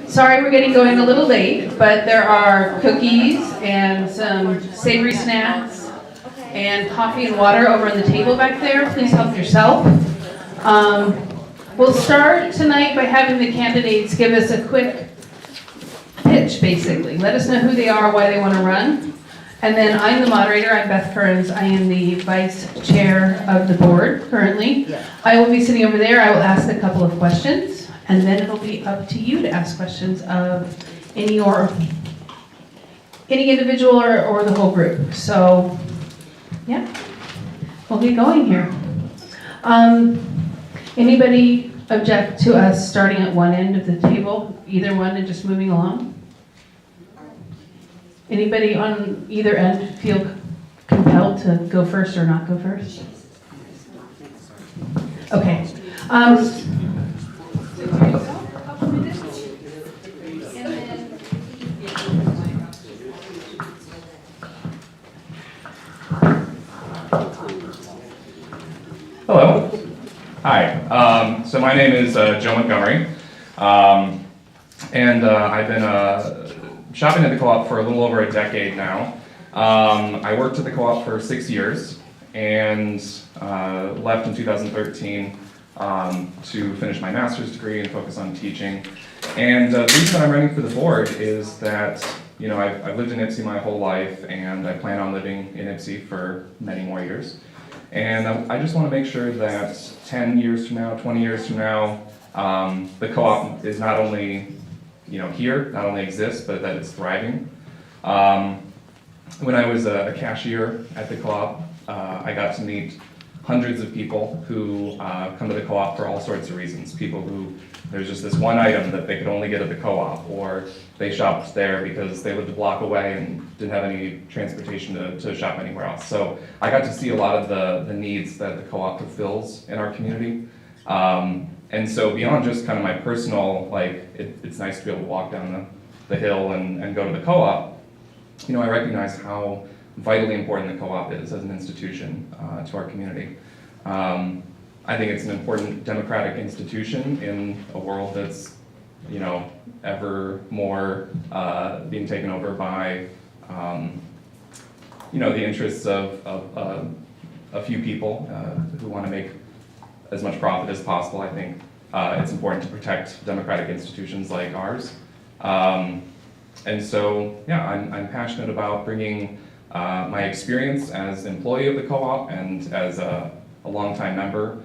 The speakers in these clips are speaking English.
Sorry we're getting going a little late, but there are cookies and some savory snacks and coffee and water over on the table back there. Please help yourself. We'll start tonight by having the candidates give us a quick pitch, basically. Let us know who they are, why they want to run. And then I'm the moderator. I'm Beth Kearns. I am the vice chair of the board currently. I will be sitting over there. I will ask a couple of questions, and then it'll be up to you to ask questions of any individual or the whole group. So, yeah, we'll get going here. Anybody object to us starting at one end of the table, either one, and just moving along? Anybody on either end feel compelled to go first or not go first? Okay. Hello. Hi. So my name is Joe Montgomery, and I've been shopping at the co-op for a little over a decade now. I worked at the co-op for 6 years and left in 2013 to finish my master's degree and focus on teaching. And the reason that I'm running for the board is that, you know, I've lived in Ypsi my whole life, and I plan on living in Ypsi for many more years. And I just want to make sure that 10 years from now, 20 years from now, the co-op is not only, you know, here, not only exists, but that it's thriving. When I was a cashier at the co-op, I got to meet hundreds of people who come to the co-op for all sorts of reasons. People who, there's just this one item that they could only get at the co-op, or they shopped there because they lived a block away and didn't have any transportation to shop anywhere else. So I got to see a lot of the needs that the co-op fulfills in our community. And so beyond just kind of my personal, like, it's nice to be able to walk down the hill and go to the co-op, you know, I recognize how vitally important the co-op is as an institution to our community. I think it's an important democratic institution in a world that's, you know, ever more being taken over by, you know, the interests of a few people who want to make as much profit as possible. I think it's important to protect democratic institutions like ours. And so, yeah, I'm passionate about bringing my experience as an employee of the co-op and as a longtime member,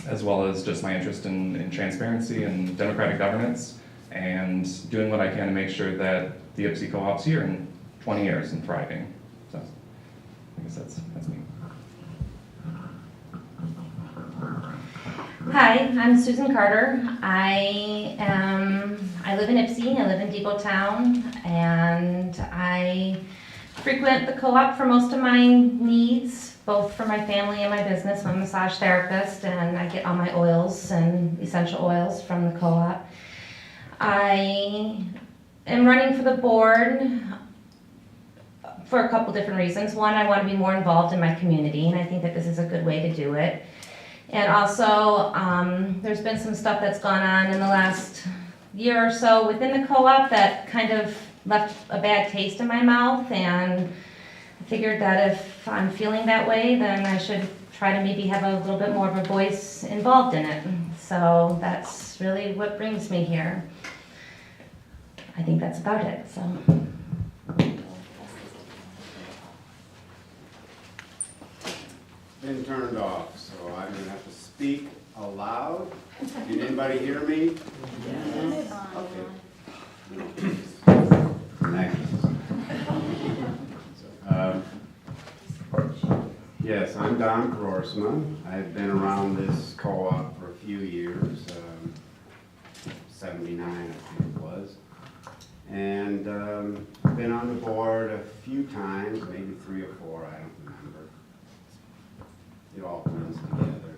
as well as just my interest in transparency and democratic governance, and doing what I can to make sure that the Ypsi co-op's here in 20 years and thriving. So I guess that's me. Hi, I'm Susan Carter. I live in Ypsi, I live in Depot Town, and I frequent the co-op for most of my needs, both for my family and my business. I'm a massage therapist, and I get all my oils and essential oils from the co-op. I am running for the board for a couple different reasons. One, I want to be more involved in my community, and I think that this is a good way to do it. And also, there's been some stuff that's gone on in the last year or so within the co-op that kind of left a bad taste in my mouth, and I figured that if I'm feeling that way, then I should try to maybe have a little bit more of a voice involved in it. So that's really what brings me here. I think that's about it, so. Been turned off, so I'm going to have to speak aloud. Did anybody hear me? Yes. Okay. Nice. Yes, I'm Boersma. I've been around this co-op for a few years, 79 I think it was. And I've been on the board a few times, maybe 3 or 4, I don't remember. It all blends together.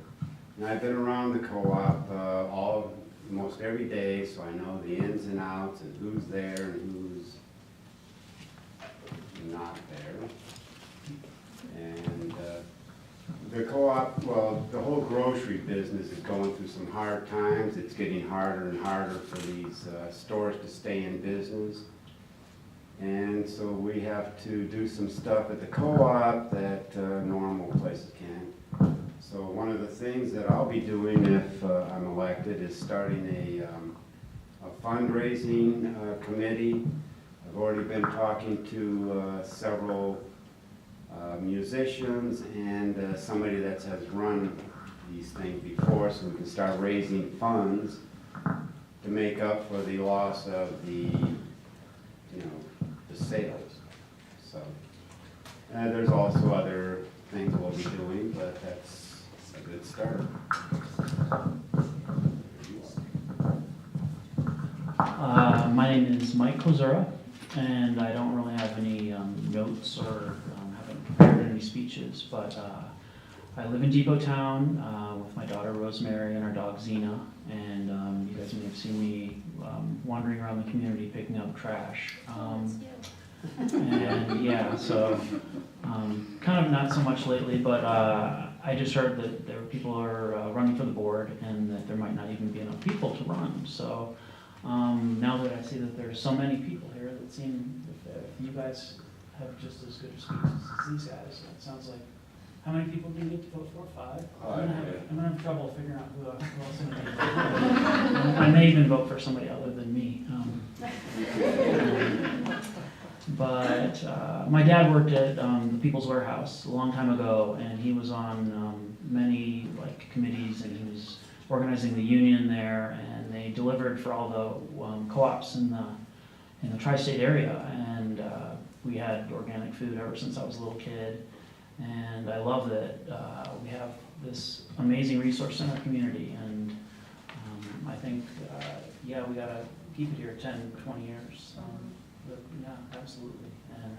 And I've been around the co-op almost every day, so I know the ins and outs and who's there and who's not there. And The co-op, well, the whole grocery business is going through some hard times. It's getting harder and harder for these stores to stay in business. And so we have to do some stuff at the co-op that normal places can't. So one of the things that I'll be doing if I'm elected is starting a fundraising committee. I've already been talking to several musicians and somebody that has run these things before, so we can start raising funds to make up for the loss of the sales. So there's also other things we'll be doing, but that's a good start. My name is Mike Kozura, and I don't really have any notes or haven't prepared any speeches, but I live in Depot Town with my daughter Rosemary and our dog Xena, and you guys may have seen me wandering around the community picking up trash. And yeah, so kind of not so much lately, but I just heard that there were people are running for the board and that there might not even be enough people to run. So now that I see that there's so many people here that seem, if you guys have just as good a speeches as these guys, it sounds like, how many people do you get to vote for? 5? I'm gonna have trouble figuring out who else I'm gonna vote for. I may even vote for somebody other than me. But my dad worked at the People's Warehouse a long time ago, and he was on many committees, and he was organizing the union there, and they delivered for all the co-ops in the tri-state area, and we had organic food ever since I was a little kid, and I love that we have this amazing resource in our community, and I think, yeah, we gotta keep it here 10, 20 years. But yeah, absolutely. And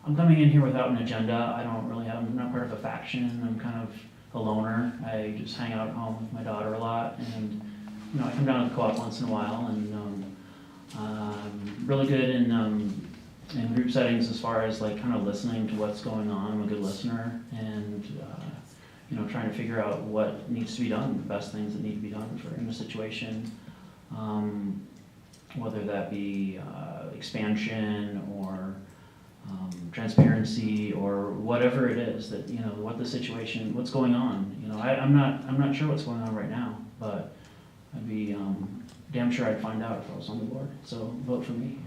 I'm coming in here without an agenda. I'm not part of a faction. I'm kind of a loner. I just hang out at home with my daughter a lot, and I come down to the co-op once in a while, and I'm really good in group settings as far as kind of listening to what's going on. I'm a good listener, and trying to figure out what needs to be done, the best things that need to be done in a situation. Whether that be expansion or transparency or whatever it is that what the situation, what's going on. I'm not sure what's going on right now, but I'd be damn sure I'd find out if I was on the board. So vote for me.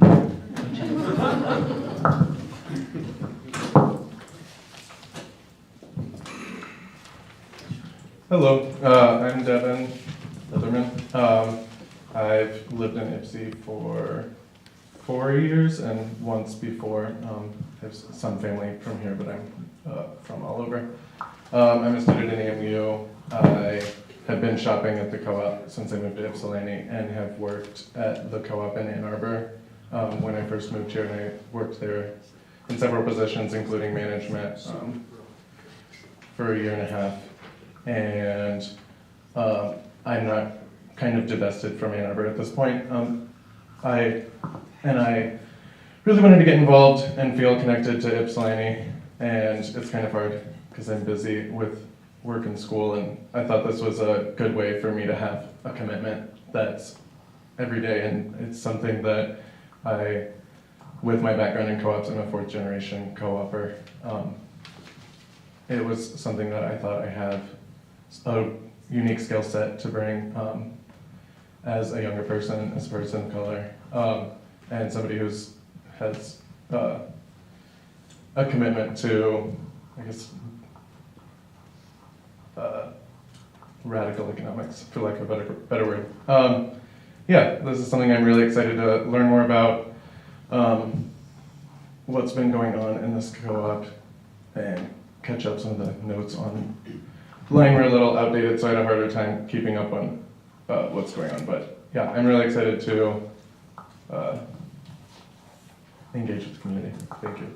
Hello, I'm Devin, Leatherman. I've lived in Ypsi for 4 years, and once before. I have some family from here, but I'm from all over. I'm a student at AMU. I have been shopping at the co-op since I moved to Ypsilanti, and have worked at the co-op in Ann Arbor when I first moved here, and I worked there in several positions, including management, for 1.5 years. And I'm not kind of divested from Ann Arbor at this point. I really wanted to get involved and feel connected to Ypsilanti, and it's kind of hard because I'm busy with work and school, and I thought this was a good way for me to have a commitment that's every day, and it's something that with my background in co-ops, I'm a 4th generation co-opper. It was something that I thought I have a unique skill set to bring as a younger person, as a person of color, and somebody has a commitment to, I guess, radical economics, for lack of a better word. Yeah, this is something I'm really excited to learn more about, what's been going on in this co-op, and catch up some of the notes on line were a little outdated, so I had a harder time keeping up on what's going on. But yeah, I'm really excited to engage with the community. Thank you.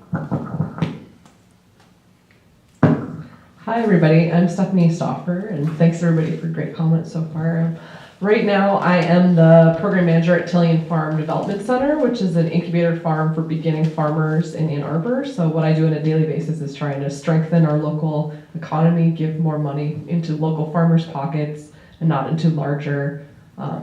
Hi everybody, I'm Stefanie Stauffer, and thanks everybody for great comments so far. Right now, I am the program manager at Tillian Farm Development Center, which is an incubator farm for beginning farmers in Ann Arbor. So what I do on a daily basis is trying to strengthen our local economy, give more money into local farmers' pockets and not into larger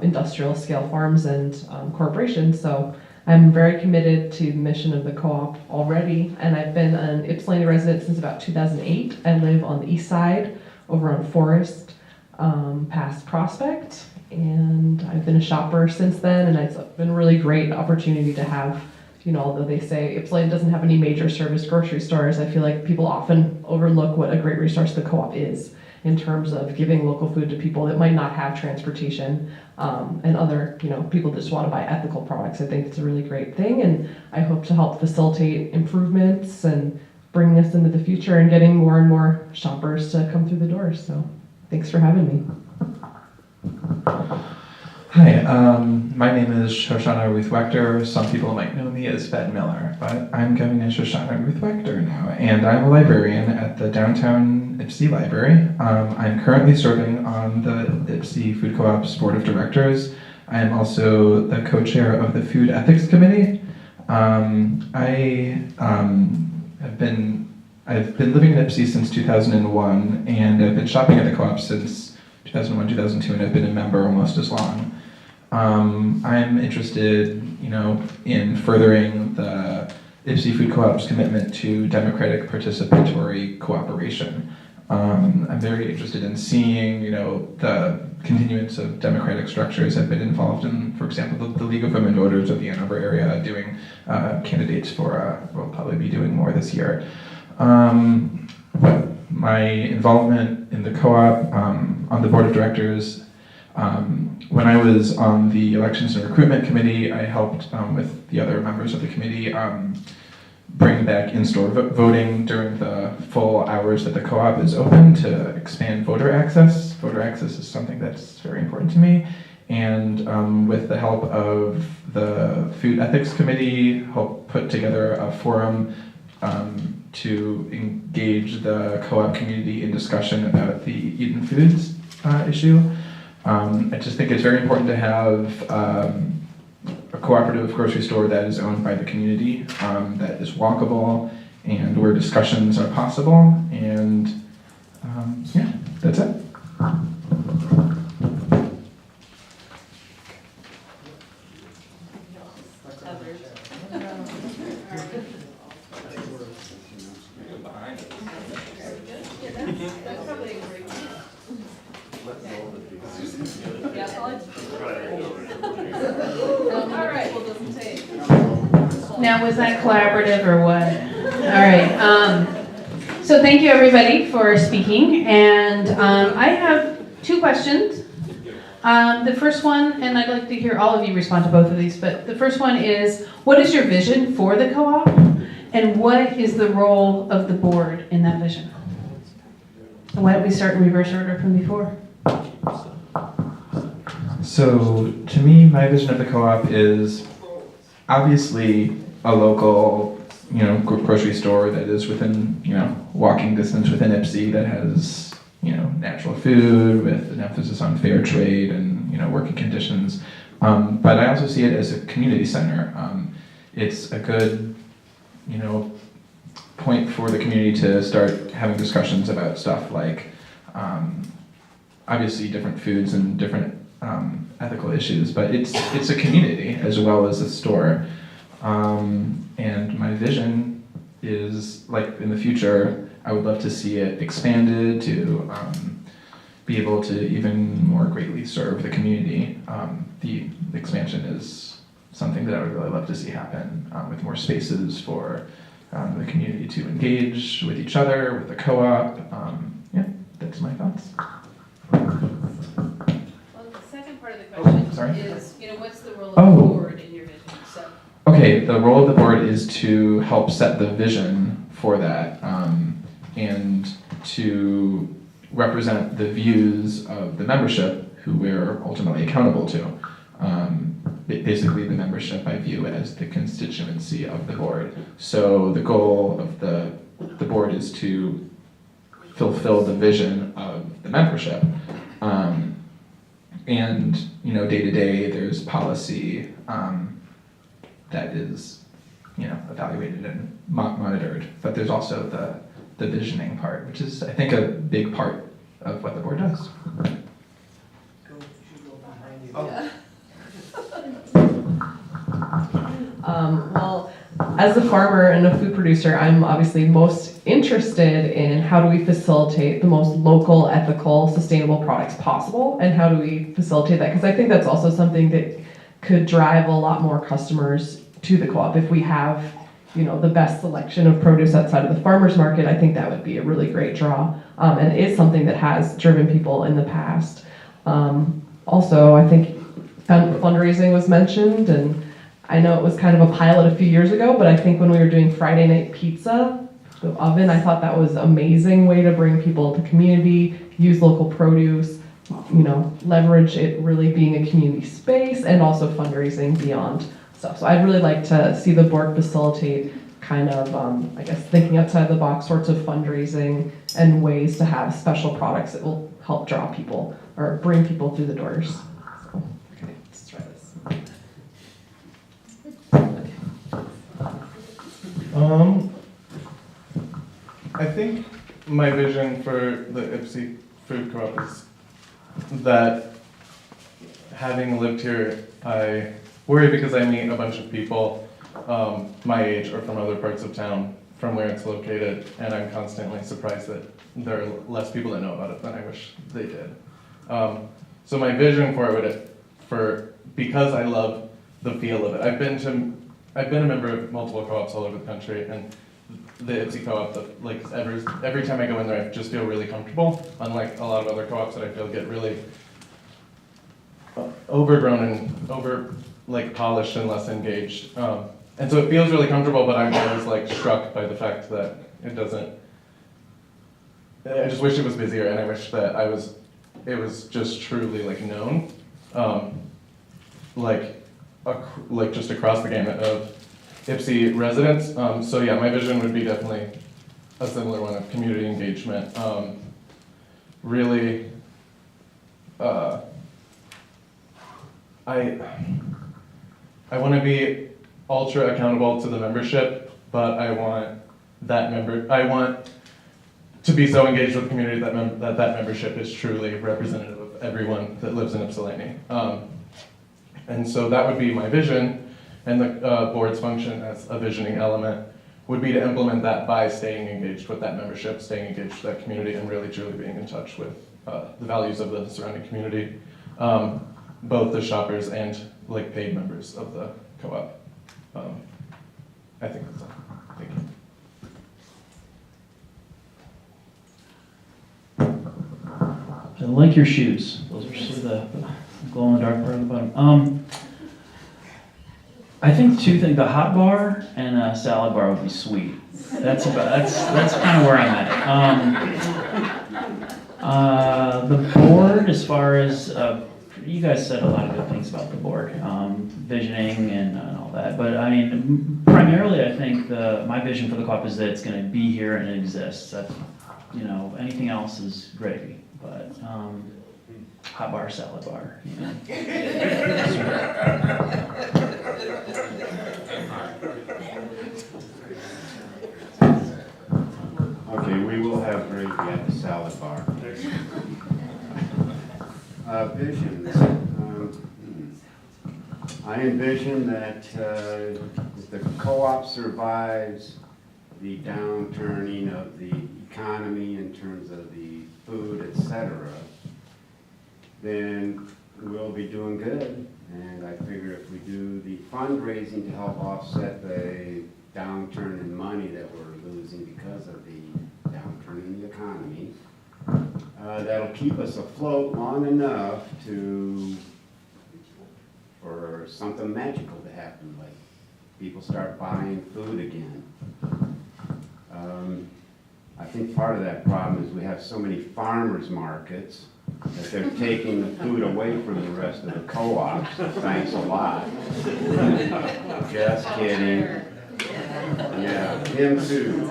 industrial scale farms and corporations. So I'm very committed to the mission of the co-op already, and I've been an Ypsilanti resident since about 2008. I live on the east side over on Forest, past Prospect. And I've been a shopper since then, and it's been a really great opportunity to have, although they say Ypsilanti doesn't have any major service grocery stores, I feel like people often overlook what a great resource the co-op is in terms of giving local food to people that might not have transportation, and other, people just want to buy ethical products. I think it's a really great thing, and I hope to help facilitate improvements and bring this into the future and getting more and more shoppers to come through the doors. So thanks for having me. Hi, my name is Shoshanna Ruth Wechter. Some people might know me as Ben Miller, but I'm going as Shoshanna Ruth Wechter now, and I'm a librarian at the downtown Ypsi Library. I'm currently serving on the Ypsi Food Co-op's Board of Directors. I am also the co-chair of the Food Ethics Committee. I've been living in Ypsi since 2001, and I've been shopping at the co-op since 2001, 2002, and I've been a member almost as long. I'm interested, in furthering the Ypsi Food Co-op's commitment to democratic participatory cooperation. I'm very interested in seeing, the continuance of democratic structures. I've been involved in, for example, the League of Women Voters of the Ann Arbor area doing candidates for, we'll probably be doing more this year. But my involvement in the co-op, on the board of directors, when I was on the elections and recruitment committee, I helped with the other members of the committee bring back in-store voting during the full hours that the co-op is open to expand voter access. Voter access is something that's very important to me. And with the help of the Food Ethics Committee, helped put together a forum to engage the co-op community in discussion about the Eaten Foods issue. I just think it's very important to have a cooperative grocery store that is owned by the community, that is walkable, and where discussions are possible. And yeah, that's it. Now, was that collaborative or what? All right. So thank you, everybody, for speaking. And I have two questions. The first one, and I'd like to hear all of you respond to both of these, but the first one is, what is your vision for the co-op? And what is the role of the board in that vision? And why don't we start in reverse order from before? So to me, my vision of the co-op is obviously a local, grocery store that is within, walking distance within Ypsi, that has, natural food with an emphasis on fair trade and, working conditions. But I also see it as a community center. It's a good, point for the community to start having discussions about stuff like, obviously different foods and different ethical issues, but it's a community as well as a store. And my vision is, like, in the future, I would love to see it expanded to be able to even more greatly serve the community. The expansion is something that I would really love to see happen, with more spaces for the community to engage with each other, with the co-op. Yeah, that's my thoughts. Well, the second part of the question sorry? is, what's the role of the board in your vision? So. Okay, the role of the board is to help set the vision for that, and to represent the views of the membership who we're ultimately accountable to. Basically, the membership I view as the constituency of the board. So the goal of the board is to fulfill the vision of the membership. and day to day, there's policy that is evaluated and monitored. But there's also the visioning part, which is, I think, a big part of what the board does. Well, as a farmer and a food producer, I'm obviously most interested in how do we facilitate the most local, ethical, sustainable products possible, and how do we facilitate that? Because I think that's also something that could drive a lot more customers to the co-op. If we have, the best selection of produce outside of the farmer's market, I think that would be a really great draw. And it is something that has driven people in the past. Also, I think fundraising was mentioned, and I know it was kind of a pilot a few years ago, but I think when we were doing Friday night pizza, the oven, I thought that was an amazing way to bring people to community, use local produce, leverage it really being a community space, and also fundraising beyond stuff. So I'd really like to see the board facilitate kind of, thinking outside the box sorts of fundraising and ways to have special products that will help draw people or bring people through the doors. So, okay, let's try this. I think my vision for the Ypsi Food Co-op is that, having lived here, I worry because I meet a bunch of people my age or from other parts of town from where it's located, and I'm constantly surprised that there are less people that know about it than I wish they did. So my vision for it because I love the feel of it. I've been a member of multiple co-ops all over the country, and the Ypsi co-op, every time I go in there, I just feel really comfortable, unlike a lot of other co-ops that I feel get really overgrown and polished and less engaged. And so it feels really comfortable, but I'm always struck by the fact that it doesn't. I just wish it was busier, and I wish that it was just truly known, just across the gamut of Ypsi residents. So yeah, my vision would be definitely a similar one of community engagement. Really, I want to be ultra accountable to the membership, but I want to be so engaged with the community that membership is truly representative of everyone that lives in Ypsilanti. And so that would be my vision, and the board's function as a visioning element would be to implement that by staying engaged with that membership, staying engaged with that community, and really truly being in touch with the values of the surrounding community, both the shoppers and paid members of the co-op. I think that's all. Thank you. I like your shoes. Those are sort of the glow in the dark part of the bottom. I think two things: the hot bar and a salad bar would be sweet. That's kind of where I'm at. The board, as far as you guys said a lot of good things about the board, visioning and all that. But I mean, primarily, I think my vision for the co-op is that it's going to be here and it exists. Anything else is gravy. But hot bar, salad bar. Okay, we will have gravy at the salad bar. Visions. I envision that if the co-op survives the downturning of the economy in terms of the food, etc., then we'll be doing good. And I figure if we do the fundraising to help offset the downturn in money that we're losing because of the downturn in the economy, that'll keep us afloat long enough for something magical to happen, like people start buying food again. I think part of that problem is we have so many farmers markets that they're taking the food away from the rest of the co-ops. Thanks a lot. Just kidding. Yeah, him too.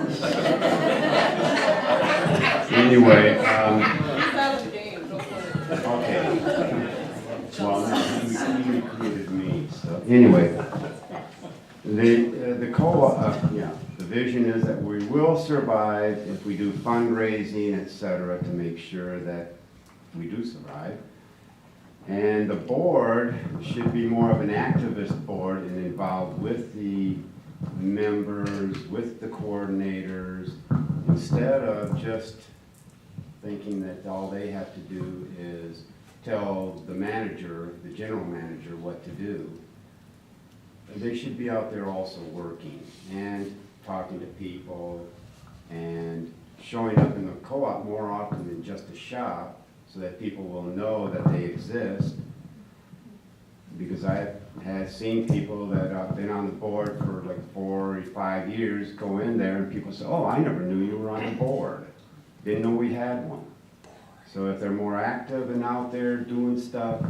Anyway, okay. Well, no, he recruited me, so, anyway. The co-op, the vision is that we will survive if we do fundraising, et cetera, to make sure that we do survive. And the board should be more of an activist board and involved with the members, with the coordinators, instead of just thinking that all they have to do is tell the manager, the general manager, what to do. They should be out there also working and talking to people and showing up in the co-op more often than just a shop, so that people will know that they exist. Because I have seen people that have been on the board for like 4 or 5 years go in there and people say, oh, I never knew you were on the board. Didn't know we had one. So if they're more active and out there doing stuff,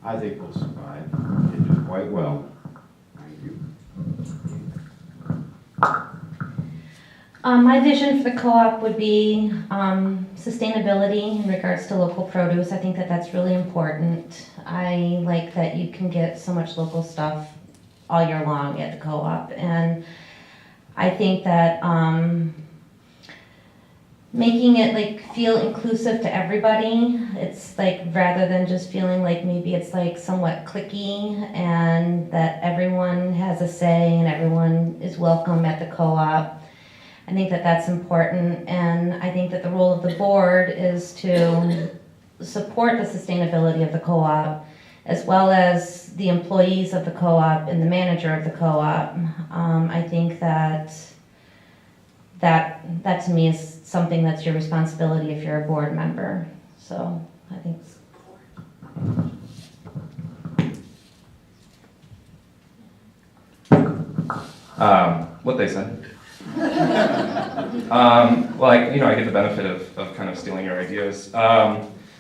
I think we'll survive and do quite well. Thank you. My vision for the co-op would be sustainability in regards to local produce. I think that that's really important. I like that you can get so much local stuff all year long at the co-op, and I think that making it like feel inclusive to everybody. It's like rather than just feeling like maybe it's like somewhat cliquey, and that everyone has a say and everyone is welcome at the co-op. I think that that's important, and I think that the role of the board is to support the sustainability of the co-op, as well as the employees of the co-op and the manager of the co-op. I think that to me is something that's your responsibility if you're a board member. So I think what they said. Well, I get the benefit of kind of stealing your ideas.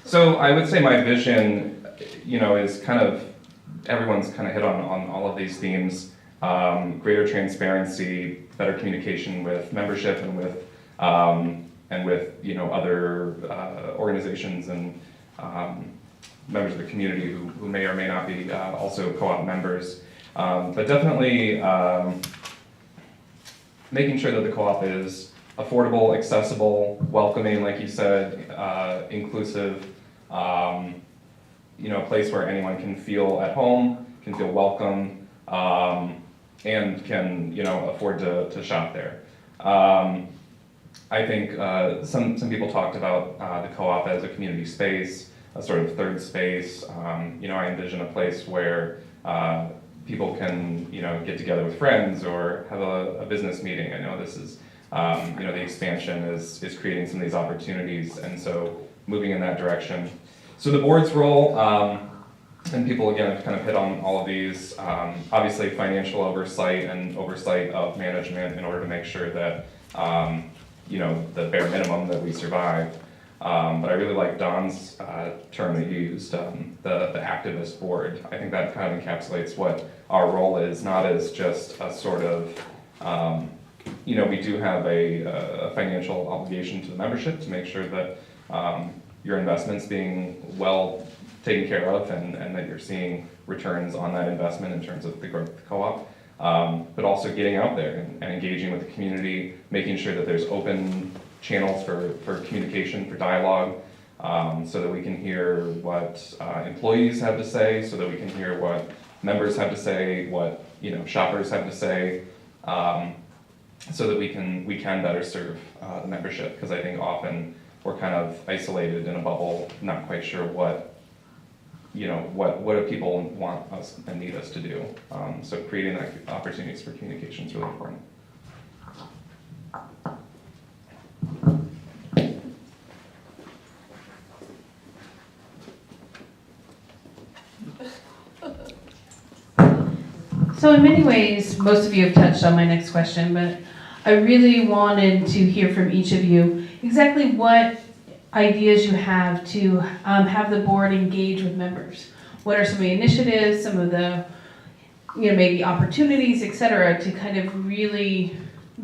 So I would say my vision, is kind of, everyone's kind of hit on all of these themes. Greater transparency, better communication with membership and with other organizations and members of the community who may or may not be also co-op members. But definitely making sure that the co-op is affordable, accessible, welcoming, like you said, inclusive, a place where anyone can feel at home, can feel welcome, and can, afford to shop there. I think some people talked about the co-op as a community space, a sort of third space. I envision a place where people can, get together with friends or have a business meeting. I know this is, the expansion is creating some of these opportunities, and so moving in that direction. So the board's role, and people again have kind of hit on all of these, obviously financial oversight and oversight of management in order to make sure that, the bare minimum that we survive. But I really like Don's term that you used, the activist board. I think that kind of encapsulates what our role is, not as just a sort of, we do have a financial obligation to the membership to make sure that your investment's being well taken care of and that you're seeing returns on that investment in terms of the growth of the co-op. But also getting out there and engaging with the community, making sure that there's open channels for communication, for dialogue, so that we can hear what employees have to say, so that we can hear what members have to say, what shoppers have to say, so that we can better serve the membership. Because I think often we're kind of isolated in a bubble, not quite sure what do people want us and need us to do. So creating that opportunities for communication is really important. So in many ways, most of you have touched on my next question, but I really wanted to hear from each of you exactly what ideas you have to have the board engage with members. What are some of the initiatives, some of the, maybe opportunities, et cetera, to kind of really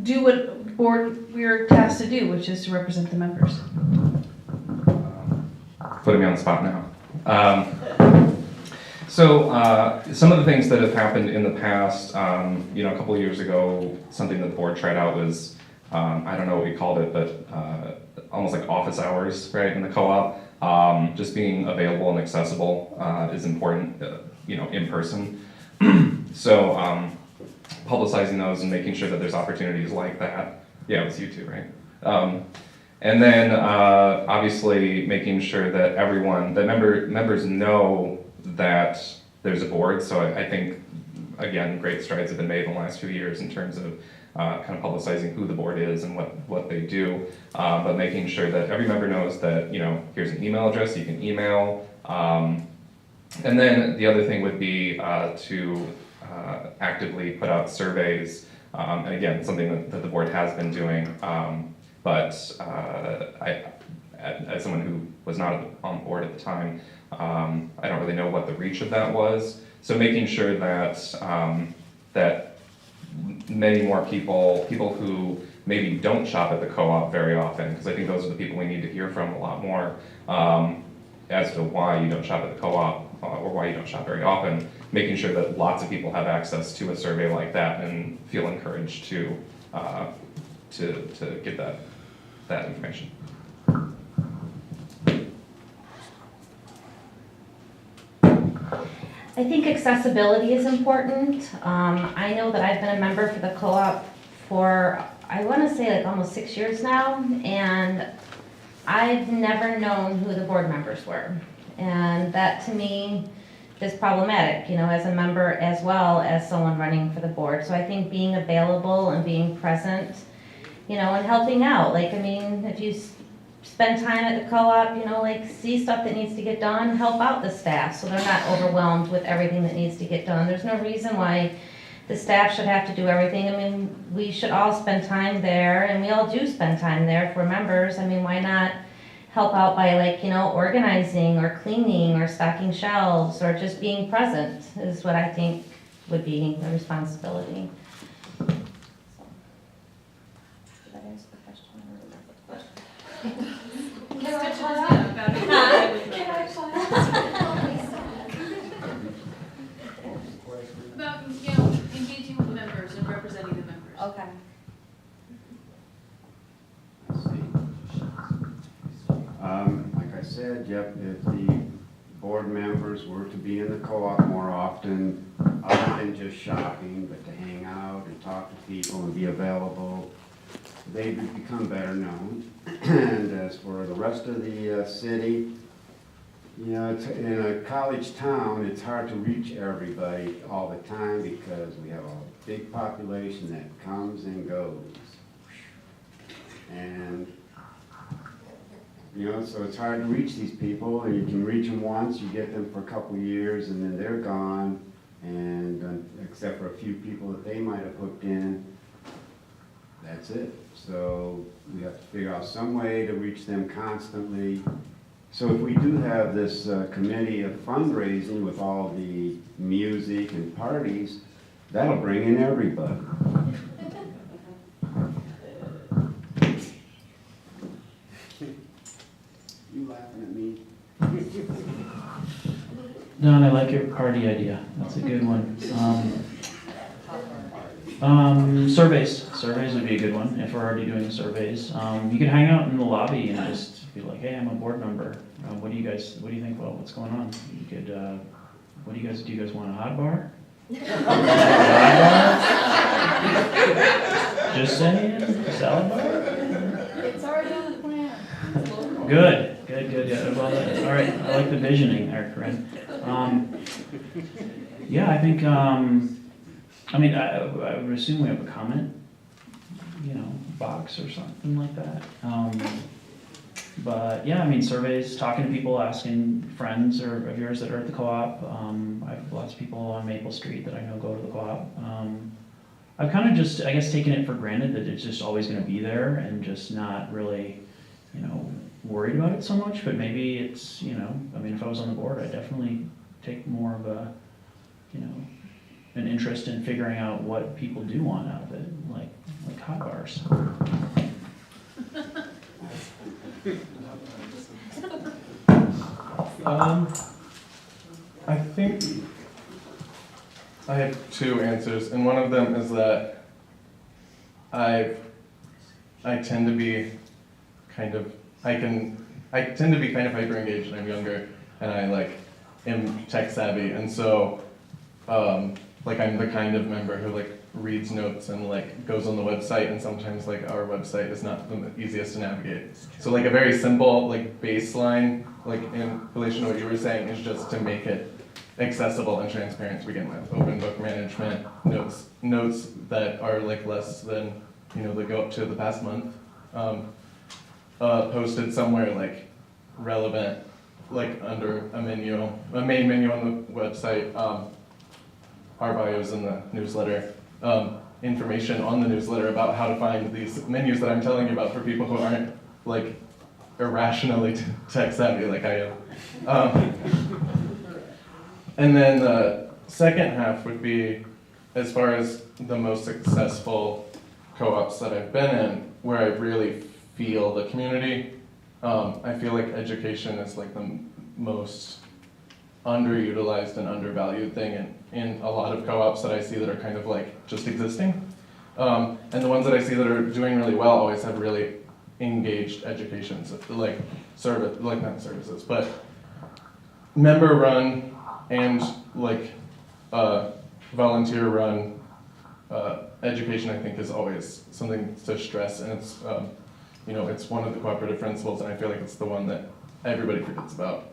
do what board we're tasked to do, which is to represent the members. Putting me on the spot now. So some of the things that have happened in the past, a couple of years ago, something that the board tried out was, I don't know what we called it, but almost like office hours, right, in the co-op. Just being available and accessible is important, in person. So publicizing those and making sure that there's opportunities like that. Yeah, it was you too, right? And then obviously making sure that members know that there's a board. So I think, again, great strides have been made in the last few years in terms of kind of publicizing who the board is and what they do, but making sure that every member knows that, here's an email address you can email. And then the other thing would be to actively put out surveys, and again, something that the board has been doing, but as someone who was not on board at the time, I don't really know what the reach of that was. So making sure that that many more people who maybe don't shop at the co-op very often, because I think those are the people we need to hear from a lot more, as to why you don't shop at the co-op or why you don't shop very often, making sure that lots of people have access to a survey like that and feel encouraged to get that information. I think accessibility is important. I know that I've been a member for the co-op for, I want to say like almost 6 years now, and I've never known who the board members were. And that to me is problematic, as a member as well as someone running for the board. So I think being available and being present, and helping out. If you spend time at the co-op, see stuff that needs to get done, help out the staff so they're not overwhelmed with everything that needs to get done. There's no reason why the staff should have to do everything. We should all spend time there, and we all do spend time there if we're members. Why not help out by organizing or cleaning or stocking shelves or just being present is what I think would be a responsibility. Did I answer the question? Can I about, engaging with members and representing the members. Okay. I see. Like I said, yep, if the board members were to be in the co-op more often, other than just shopping, but to hang out and talk to people and be available, they would become better known. And as for the rest of the city, it's, in a college town, it's hard to reach everybody all the time because we have a big population that comes and goes. And so it's hard to reach these people, and you can reach them once, you get them for a couple years, and then they're gone, and except for a few people that they might have hooked in, that's it. So we have to figure out some way to reach them constantly. So if we do have this committee of fundraising with all the music and parties, that'll bring in everybody. You laughing at me? Don, I like your party idea. That's a good one. Surveys would be a good one if we're already doing surveys. You could hang out in the lobby and just be like, hey, I'm a board member. What do you think about what's going on? You could, do you guys want a hot bar? Just saying, salad bar? It's already on the plan. Good. Yeah. Well, all right. I like the visioning there, Corinne. Yeah, I think. I would assume we have a comment, box or something like that. But yeah, surveys, talking to people, asking friends or of yours that are at the co-op. I have lots of people on Maple Street that I know go to the co-op. I've kind of just, I guess, taken it for granted that it's just always going to be there and just not really, worried about it so much. But maybe it's, if I was on the board, I'd definitely take more of a, an interest in figuring out what people do want out of it, like hot bars. think I have two answers, and one of them is that I tend to be kind of hyper engaged when I'm younger, and I am tech savvy, and so I'm the kind of member who reads notes and goes on the website, and sometimes our website is not the easiest to navigate. So a very simple baseline in relation to what you were saying is just to make it accessible and transparent to begin with. Open book management, notes that are less than that go up to the past month, posted somewhere relevant, under a main menu on the website. Our bios in the newsletter, information on the newsletter about how to find these menus that I'm telling you about for people who aren't irrationally tech savvy like I am. And then the second half would be, as far as the most successful co-ops that I've been in, where I really feel the community. I feel like education is the most underutilized and undervalued thing in a lot of co-ops that I see that are kind of just existing. And the ones that I see that are doing really well always have really engaged education, so not services, but member run and volunteer run education, I think, is always something to stress, and it's it's one of the cooperative principles, and I feel like it's the one that everybody forgets about.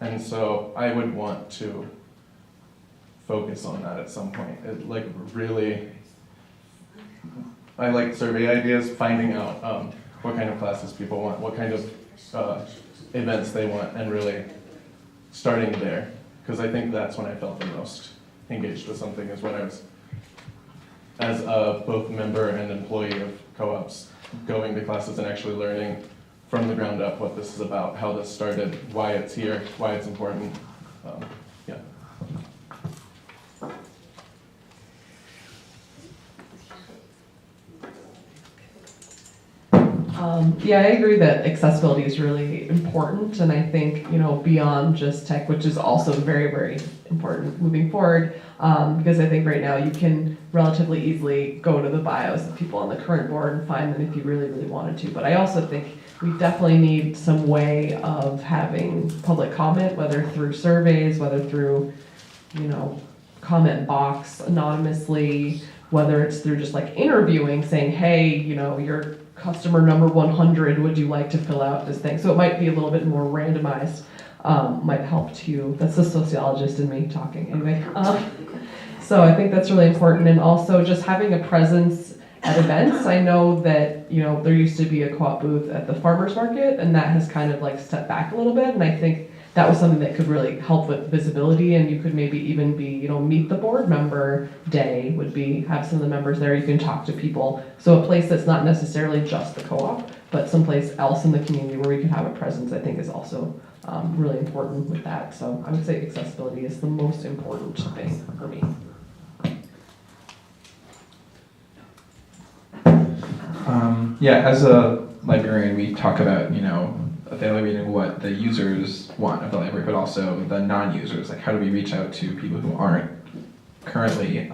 And so I would want to focus on that at some point. I like survey ideas, finding out what kind of classes people want, what kind of events they want, and really starting there. Because I think that's when I felt the most engaged with something, is when I was, as a both member and employee of co-ops, going to classes and actually learning from the ground up what this is about, how this started, why it's here, why it's important. Yeah. Yeah, I agree that accessibility is really important, and I think, beyond just tech, which is also very, very important moving forward, because I think right now you can relatively easily go to the bios of people on the current board and find them if you really, really wanted to. But I also think we definitely need some way of having public comment, whether through surveys, whether through, comment box anonymously, whether it's through just interviewing, saying, hey, you're customer number 100, would you like to fill out this thing? So it might be a little bit more randomized, might help too. That's the sociologist in me talking anyway. So I think that's really important, and also just having a presence at events. I know that, there used to be a co-op booth at the farmer's market, and that has kind of stepped back a little bit, and I think that was something that could really help with visibility, and you could maybe even be, meet the board member day would be, have some of the members there, you can talk to people. So a place that's not necessarily just the co-op, but someplace else in the community where we can have a presence, I think is also really important with that. So I would say accessibility is the most important thing for me. Yeah, as a librarian, we talk about, evaluating what the users want of the library, but also the non-users. How do we reach out to people who aren't currently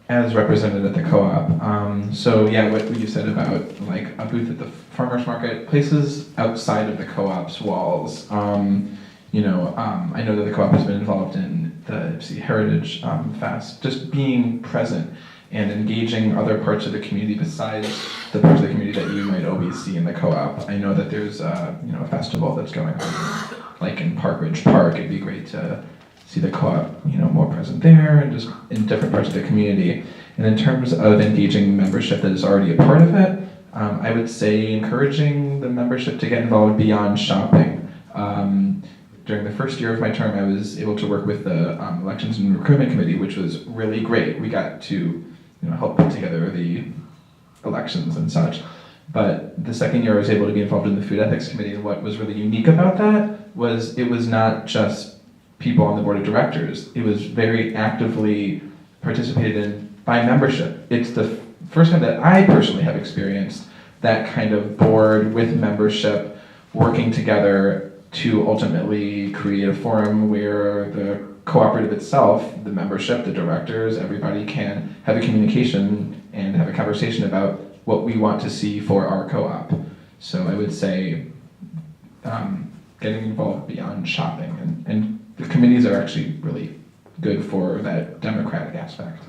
as represented at the co-op? So yeah, what you said about a booth at the farmers market, places outside of the co-op's walls. I know that the co-op has been involved in the Ypsi Heritage Fest, just being present and engaging other parts of the community besides the parts of the community that you might always see in the co-op. I know that there's a festival that's going on, in Park Ridge Park. It'd be great to see the co-op, more present there and just in different parts of the community. And in terms of engaging membership that is already a part of it, I would say encouraging the membership to get involved beyond shopping. During the first year of my term, I was able to work with the Elections and Recruitment Committee, which was really great. We got to help put together the elections and such. But the second year I was able to be involved in the Food Ethics Committee, and what was really unique about that was it was not just people on the board of directors. It was very actively participated in by membership. It's the first time that I personally have experienced that kind of board with membership working together to ultimately create a forum where the cooperative itself, the membership, the directors, everybody can have a communication and have a conversation about what we want to see for our co-op. So I would say getting involved beyond shopping, and the committees are actually really good for that democratic aspect.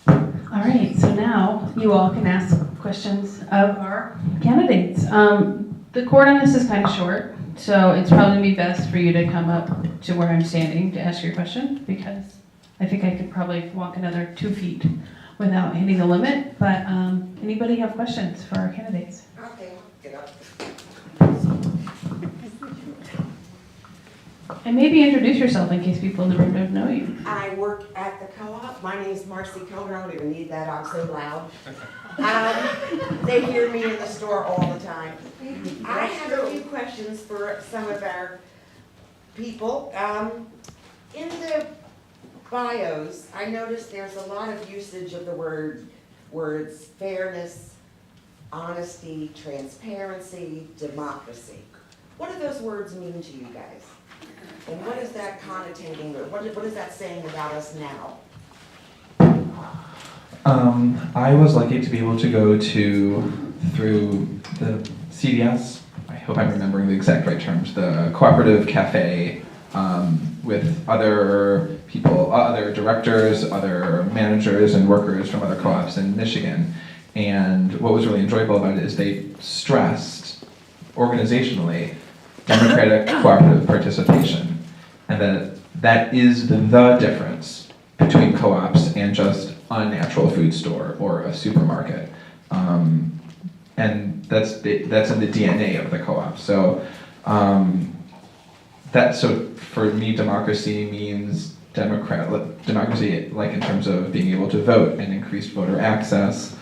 All right, so now you all can ask questions of our candidates. The court on this is kind of short, so it's probably gonna be best for you to come up to where I'm standing to ask your question, because I think I could probably walk another 2 feet without hitting the limit, but anybody have questions for our candidates? Okay, get up. And maybe introduce yourself in case people in the room don't know you. I work at the co-op. My name's Marcy Coner. I don't even need that. I'm so loud. They hear me in the store all the time. I have a few questions for some of our people. In the bios, I noticed there's a lot of usage of the words fairness, honesty, transparency, democracy. What do those words mean to you guys? And what is that connotating, or what is that saying about us now? I was lucky to be able to go through the CDS, I hope I'm remembering the exact right terms, the cooperative cafe with other people, other directors, other managers and workers from other co-ops in Michigan. And what was really enjoyable about it is they stressed organizationally democratic cooperative participation, and that is the difference between co-ops and just a natural food store or a supermarket, and that's in the DNA of the co-op. So so for me, democracy means democracy, like in terms of being able to vote and increased voter access,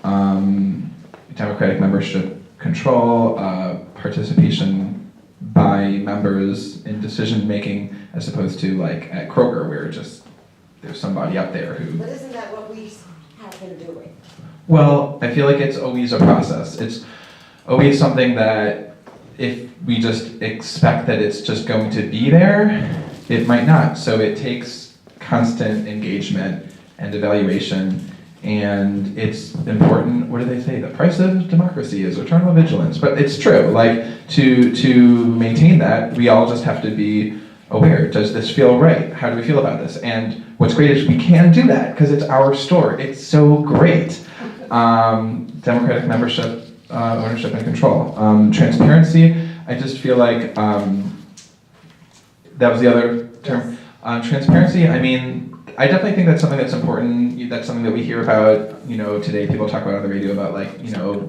democratic membership control, participation by members in decision making, as opposed to like at Kroger where there's somebody up there who. But isn't that what we have been doing? Well, I feel like it's always a process. It's always something that if we just expect that it's just going to be there, it might not. So it takes constant engagement and evaluation. And it's important, what do they say? The price of democracy is eternal vigilance. But it's true, like to maintain that, we all just have to be aware. Does this feel right? How do we feel about this? And what's great is we can do that because it's our store. It's so great. Democratic membership, ownership and control. Transparency, I just feel like, that was the other term. Transparency, I mean, I definitely think that's something that's important. That's something that we hear about, today people talk about on the radio about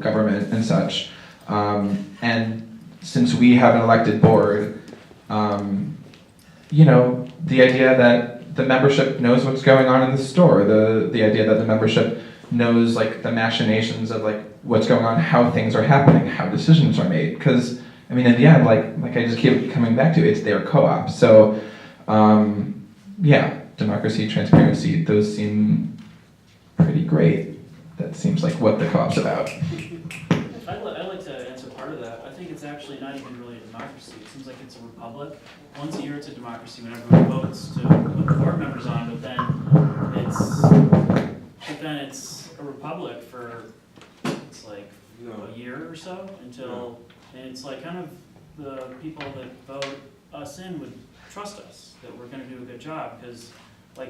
government and such. And since we have an elected board, the idea that the membership knows what's going on in the store, the idea that the membership knows the machinations of what's going on, how things are happening, how decisions are made. Because, I mean, in the end, like I just keep coming back to, it's their co-op. So, democracy, transparency, those seem pretty great. That seems like what the co-op's about. I'd like to answer part of that. I think it's actually not even really a democracy. It seems like it's a republic. Once a year it's a democracy when everyone votes to put the board members on, but then it's a republic for a year or so until, and it's kind of the people that vote us in would trust us that we're going to do a good job, because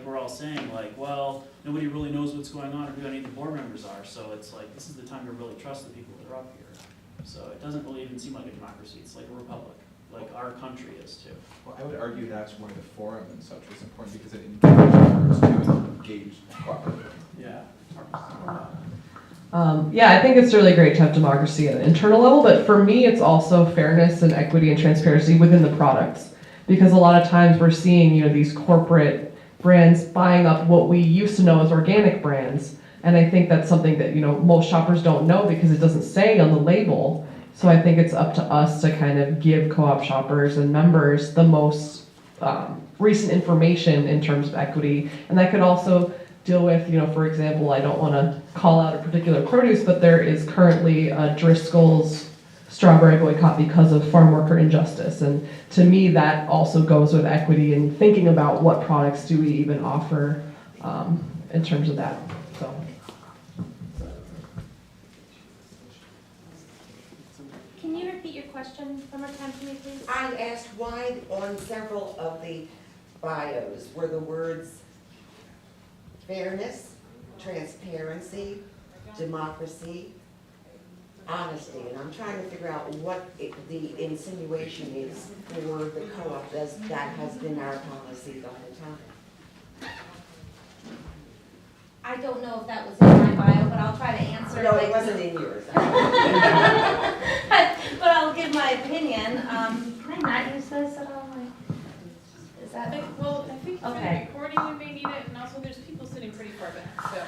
we're all saying well, nobody really knows what's going on or who any of the board members are, so it's this is the time to really trust the people that are up here. So it doesn't really even seem like a democracy. It's like a republic, like our country is too. Well, I would argue that's why the forum and such was important, because it encourages members to engage cooperatively. Yeah. I think it's really great to have democracy at an internal level, but for me, it's also fairness and equity and transparency within the products. Because a lot of times we're seeing, these corporate brands buying up what we used to know as organic brands. And I think that's something that, most shoppers don't know because it doesn't say on the label. So I think it's up to us to kind of give co-op shoppers and members the most recent information in terms of equity. And that could also deal with, for example, I don't want to call out a particular produce, but there is currently a Driscoll's strawberry boycott because of farm worker injustice. And to me, that also goes with equity and thinking about what products do we even offer in terms of that. So. Can you repeat your question one more time for me, please? I asked why on several of the bios were the words fairness, transparency, democracy, honesty, and I'm trying to figure out what the insinuation is for the co-op, as that has been our policy the whole time. I don't know if that was in my bio, but I'll try to answer. No, it wasn't in yours. But I'll give my opinion. Can I not use this at all? Is that? Well, I think for Okay. the recording you may need it, and also there's people sitting pretty far back, so.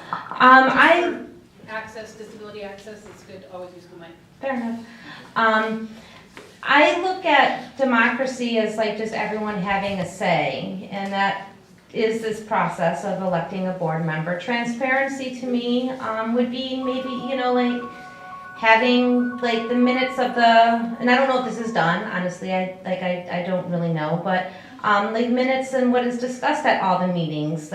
Disability access, it's good to always use the mic. Fair enough. I look at democracy as like just everyone having a say, and that is this process of electing a board member. Transparency to me would be maybe, like having like the minutes of the, and I don't know if this is done, honestly, I don't really know, but like minutes and what is discussed at all the meetings,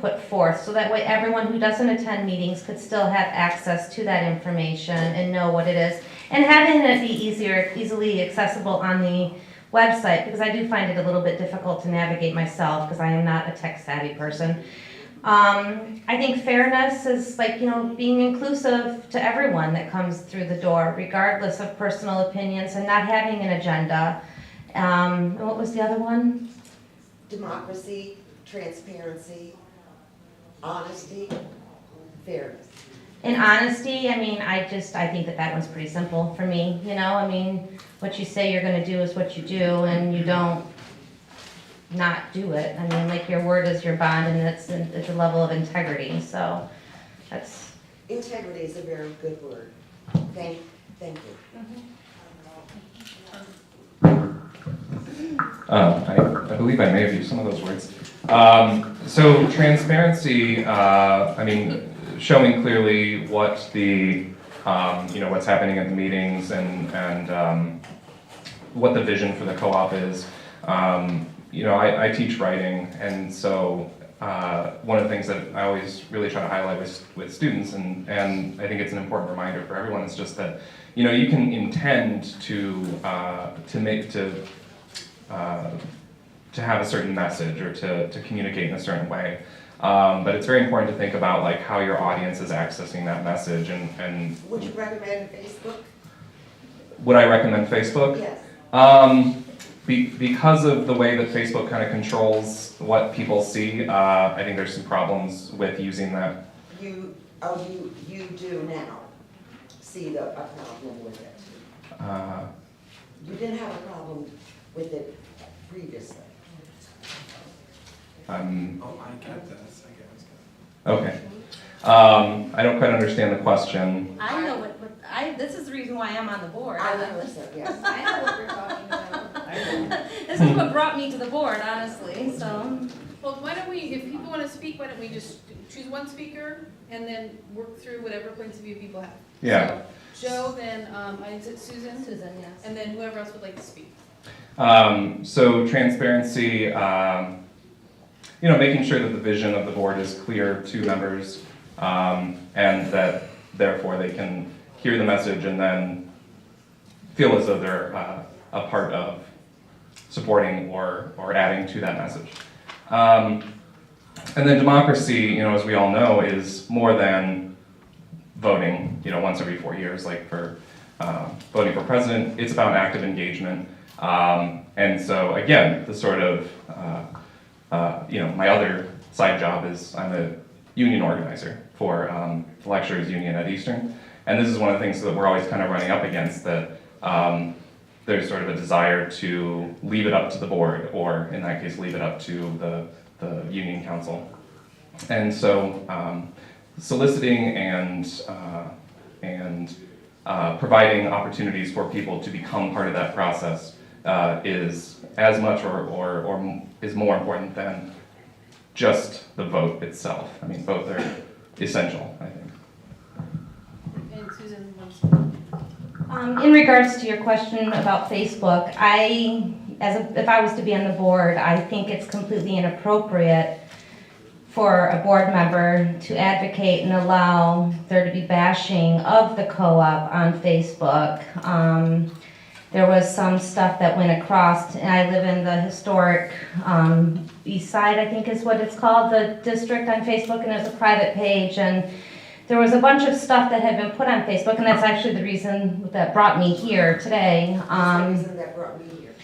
put forth, so that way everyone who doesn't attend meetings could still have access to that information and know what it is. And having it be easily accessible on the website, because I do find it a little bit difficult to navigate myself, because I am not a tech savvy person. I think fairness is being inclusive to everyone that comes through the door, regardless of personal opinions, and not having an agenda. And what was the other one? Democracy, transparency, honesty, fairness. In honesty, I think that one's pretty simple for me, what you say you're gonna do is what you do, and you don't not do it. Your word is your bond, and it's a level of integrity, so that's. Integrity is a very good word. Thank you. I believe I may have used some of those words. So transparency, showing clearly what the, what's happening at the meetings and what the vision for the co-op is. I teach writing, and so one of the things that I always really try to highlight with students, and I think it's an important reminder for everyone, is just that, you can intend to have a certain message or to communicate in a certain way. But it's very important to think about how your audience is accessing that message and Would you recommend Facebook? Would I recommend Facebook? Yes. Because of the way that Facebook kind of controls what people see, I think there's some problems with using that. You do now see a problem with it. You didn't have a problem with it previously. I get this. Okay. I don't quite understand the question. I know this is the reason why I'm on the board. I know, so, yes. I know what you're talking about. This is what brought me to the board, honestly, so. Well, why don't we, if people want to speak, why don't we just choose one speaker and then work through whatever points of view people have? Yeah. So, Joe, then, is it Susan? Susan, yes. And then whoever else would like to speak. So transparency, making sure that the vision of the board is clear to members, and that therefore they can hear the message and then feel as though they're a part of supporting or adding to that message. And then democracy, as we all know, is more than voting, once every 4 years, like for voting for president. It's about active engagement. And so again, the sort of, my other side job is I'm a union organizer for the lecturers union at Eastern. And this is one of the things that we're always kind of running up against, that there's sort of a desire to leave it up to the board, or in that case, leave it up to the union council. And so soliciting and providing opportunities for people to become part of that process is as much or is more important than just the vote itself. I mean, both are essential, I think. And Susan wants In regards to your question about Facebook, if I was to be on the board, I think it's completely inappropriate for a board member to advocate and allow there to be bashing of the co-op on Facebook. There was some stuff that went across, and I live in the historic East Side, I think is what it's called, the district on Facebook, and there's a private page, and there was a bunch of stuff that had been put on Facebook, and that's actually the reason that brought me here today. That's the reason that brought me here.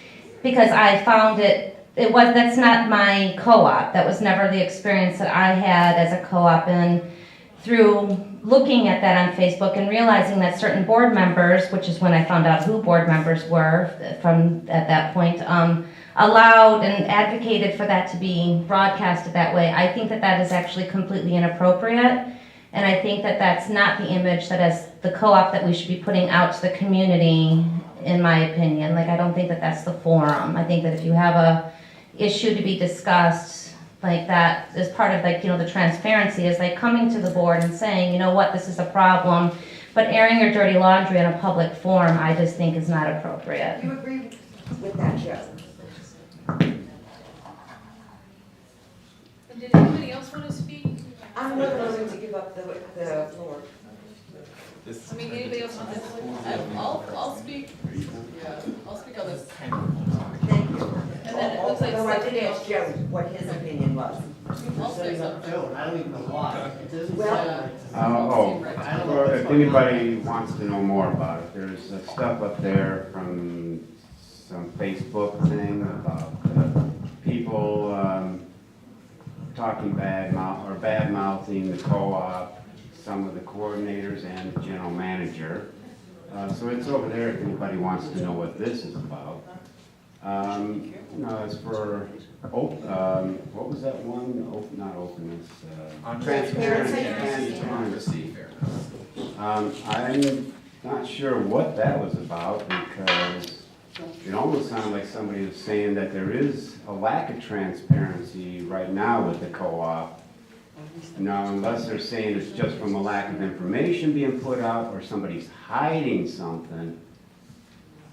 Because I found that's not my co-op. That was never the experience that I had as a co-op, and through looking at that on Facebook and realizing that certain board members, which is when I found out who board members were from at that point, allowed and advocated for that to be broadcasted that way, I think that that is actually completely inappropriate. And I think that that's not the image that as the co-op that we should be putting out to the community, in my opinion. Like, I don't think that that's the forum. I think that if you have a issue to be discussed, like that is part of, like, you know, the transparency is like coming to the board and saying, you know what, this is a problem, but airing your dirty laundry in a public forum, I just think is not appropriate. You agree with that, Joe? to. Did anybody else want to speak? I'm not willing to give up the floor. I mean, anybody else want to? I'll speak. Yeah, I'll speak on this. Thank you. And then it looks like Although I did Stefanie- ask Joe what his opinion was. I'll say something. I don't even know why. Well, If anybody wants to know more about it, there's stuff up there from some Facebook thing about people talking bad mouthing the co-op, some of the coordinators and the general manager. So it's over there if anybody wants to know what this is about. As for, what was that one? Not openness. Transparency. I'm not sure what that was about because it almost sounded like somebody was saying that there is a lack of transparency right now with the co-op. Now, unless they're saying it's just from a lack of information being put out or somebody's hiding something,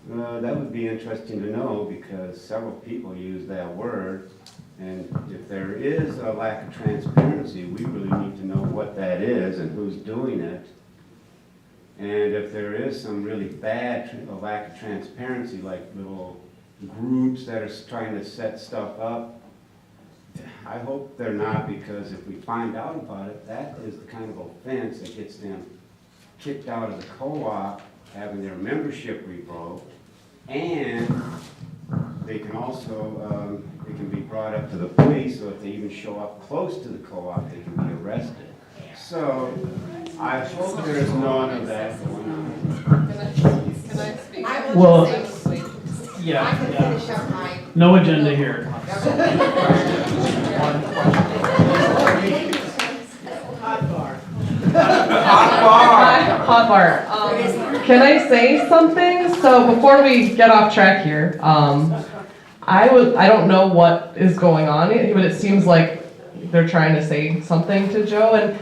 that would be interesting to know because several people use that word. And if there is a lack of transparency, we really need to know what that is and who's doing it. And if there is some really bad lack of transparency, like little groups that are trying to set stuff up, I hope they're not, because if we find out about it, that is the kind of offense that gets them kicked out of the co-op, having their membership revoked, and they can also, they can be brought up to the police, so if they even show up close to the co-op, they can be arrested. So, I hope there's none of that going on. Can I speak? I Well, will just say, I Yeah, can yeah. finish up my. No agenda here. Hot bar. Can I say something? So before we get off track here, I don't know what is going on, but it seems like they're trying to say something to Joe, and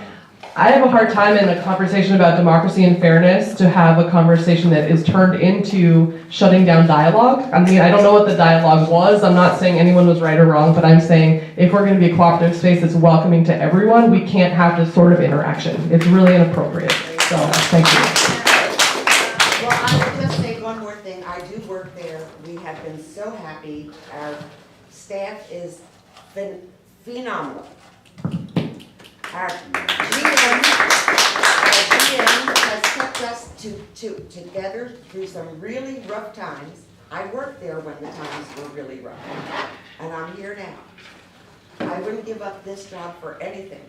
I have a hard time in a conversation about democracy and fairness to have a conversation that is turned into shutting down dialogue. I mean, I don't know what the dialogue was. I'm not saying anyone was right or wrong, but I'm saying if we're going to be a cooperative space that's welcoming to everyone, we can't have this sort of interaction. It's really inappropriate. So, thank you. Well, I will just say one more thing. I do work there. We have been so happy. Our staff is phenomenal. Our GM has kept us together through some really rough times. I worked there when the times were really rough, and I'm here now. I wouldn't give up this job for anything,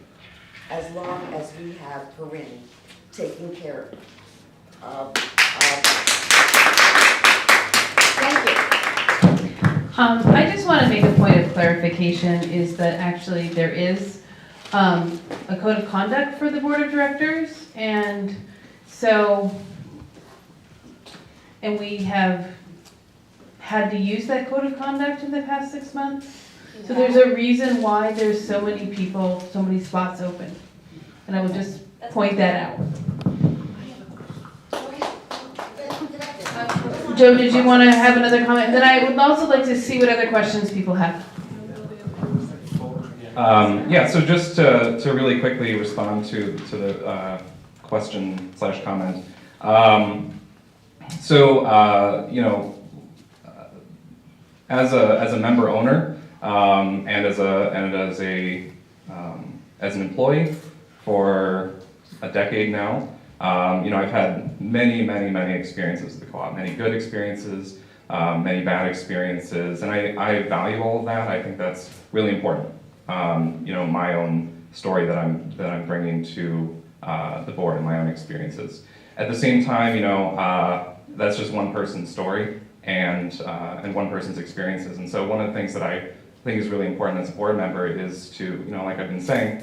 as long as we have Corinne taking care of. Thank you. I just want to make a point of clarification is that actually there is a code of conduct for the board of directors, and we have had to use that code of conduct in the past 6 months. So there's a reason why there's so many people, so many spots open. And I will just point that out. Joe, did you want to have another comment? And then I would also like to see what other questions people have. Yeah, so just to really quickly respond to the question / comment. As a member owner and as an employee for a decade now, I've had many experiences with the co-op, many good experiences, many bad experiences, and I value all of that. I think that's really important. My own story that I'm bringing to the board and my own experiences. At the same time, that's just one person's story and one person's experiences. And so one of the things that I think is really important as a board member is to, like I've been saying,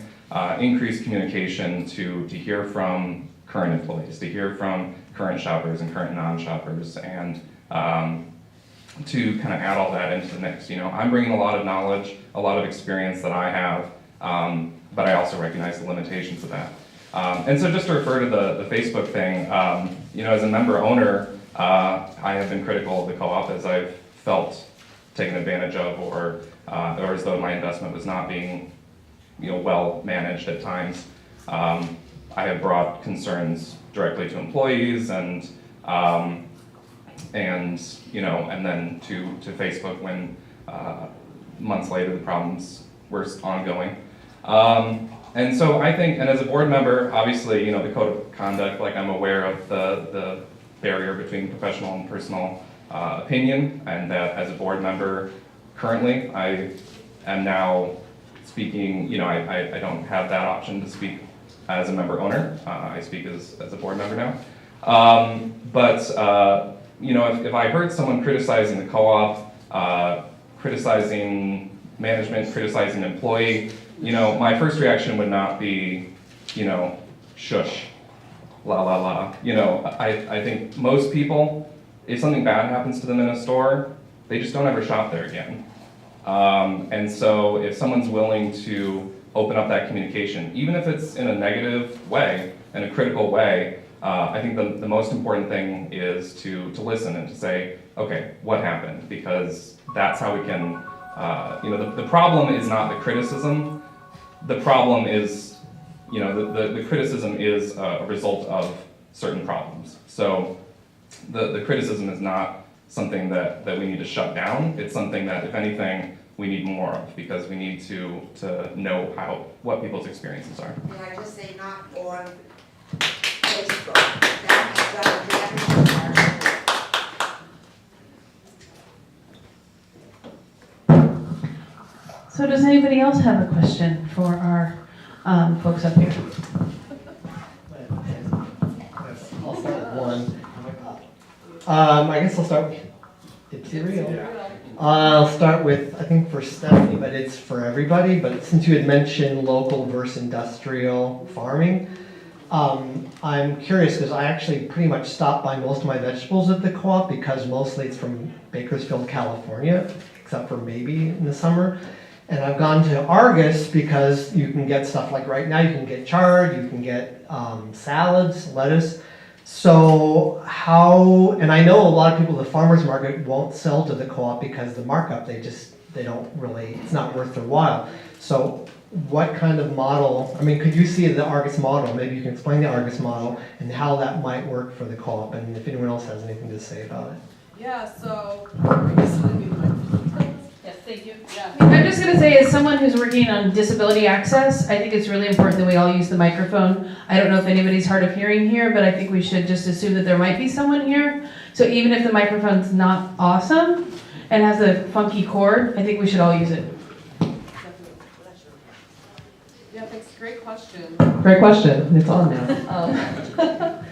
increase communication to hear from current employees, to hear from current shoppers and current non-shoppers, and to kind of add all that into the mix. I'm bringing a lot of knowledge, a lot of experience that I have, but I also recognize the limitations of that. And so just to refer to the Facebook thing, as a member owner, I have been critical of the co-op as I've felt taken advantage of, or as though my investment was not being, well managed at times. I have brought concerns directly to employees and then to Facebook when months later the problems were ongoing. And so I think, and as a board member, obviously, the code of conduct, like I'm aware of the barrier between professional and personal opinion, and that as a board member currently, I am now speaking, I don't have that option to speak as a member owner. I speak as a board member now. If I heard someone criticizing the co-op, criticizing management, criticizing an employee, my first reaction would not be, shush, la la la. I think most people, if something bad happens to them in a store, they just don't ever shop there again. And so if someone's willing to open up that communication, even if it's in a negative way, in a critical way, I think the most important thing is to listen and to say, okay, what happened? Because that's how we can, the problem is not the criticism. The problem is, the criticism is a result of certain problems. So the criticism is not something that we need to shut down. It's something that, if anything, we need more of, because we need to know what people's experiences are. Can I just say, not on Facebook? That has done damage to our. So does anybody else have a question for our folks up here? I'll start with one. I guess I'll start with Ypsilanti. I'll start with, I think for Stefanie, but it's for everybody. But since you had mentioned local versus industrial farming, I'm curious because I actually pretty much stop by most of my vegetables at the co-op because mostly it's from Bakersfield, California, except for maybe in the summer. And I've gone to Argus because you can get stuff like right now, you can get chard, you can get salads, lettuce. So and I know a lot of people at the farmer's market won't sell to the co-op because the markup, they don't really, it's not worth their while. So what kind of model, could you see the Argus model? Maybe you can explain the Argus model and how that might work for the co-op, and if anyone else has anything to say about it. Yeah, so. Yes, thank you. Yeah. I'm just going to say, as someone who's working on disability access, I think it's really important that we all use the microphone. I don't know if anybody's hard of hearing here, but I think we should just assume that there might be someone here. So even if the microphone's not awesome and has a funky cord, I think we should all use it. Yeah, thanks. Great question. Great question. It's on now.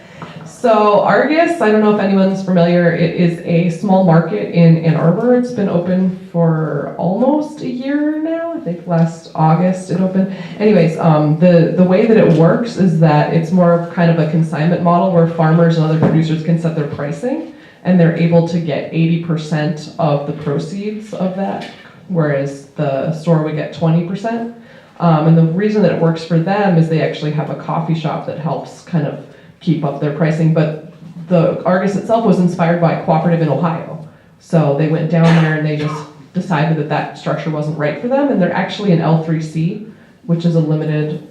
So Argus, I don't know if anyone's familiar, it is a small market in Ann Arbor. It's been open for almost a year now. I think last August it opened. Anyways, the way that it works is that it's more of kind of a consignment model where farmers and other producers can set their pricing, and they're able to get 80% of the proceeds of that whereas the store would get 20%. And the reason that it works for them is they actually have a coffee shop that helps kind of keep up their pricing, but the Argus itself was inspired by a cooperative in Ohio. So they went down there and they just decided that that structure wasn't right for them, and they're actually an L3C, which is a limited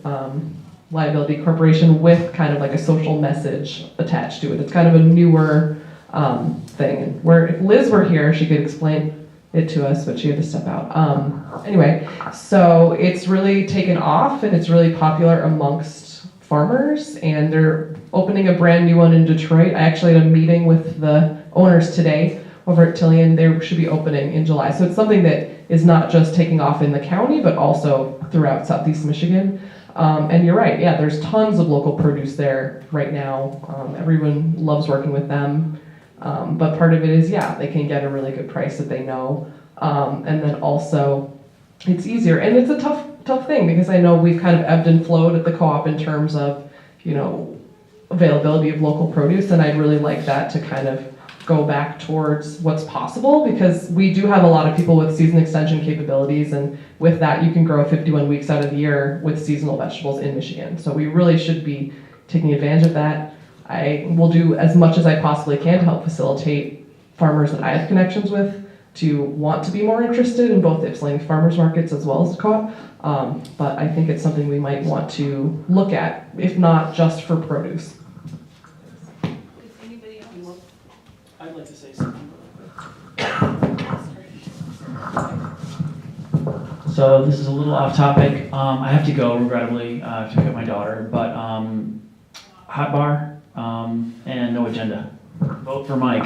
liability corporation with kind of like a social message attached to it. It's kind of a newer thing. And where if Liz were here, she could explain it to us, but she had to step out. Anyway, so it's really taken off and it's really popular amongst farmers, and they're opening a brand new one in Detroit. I actually had a meeting with the owners today over at Tillian. They should be opening in July. So it's something that is not just taking off in the county, but also throughout Southeast Michigan. And you're right, yeah, there's tons of local produce there right now. Everyone loves working with them. But part of it is, yeah, they can get a really good price that they know. And then also, it's easier. And it's a tough thing, because I know we've kind of ebbed and flowed at the co-op in terms of, availability of local produce. And I'd really like that to kind of go back towards what's possible, because we do have a lot of people with season extension capabilities, and with that you can grow 51 weeks out of the year with seasonal vegetables in Michigan. So we really should be taking advantage of that. I will do as much as I possibly can to help facilitate farmers that I have connections with to want to be more interested in both the Ypsilanti farmers markets as well as the co-op. But I think it's something we might want to look at, if not just for produce. I'd like to say something. So this is a little off topic. I have to go, regrettably, to pick up my daughter, but hot bar and no agenda. Vote for Mike.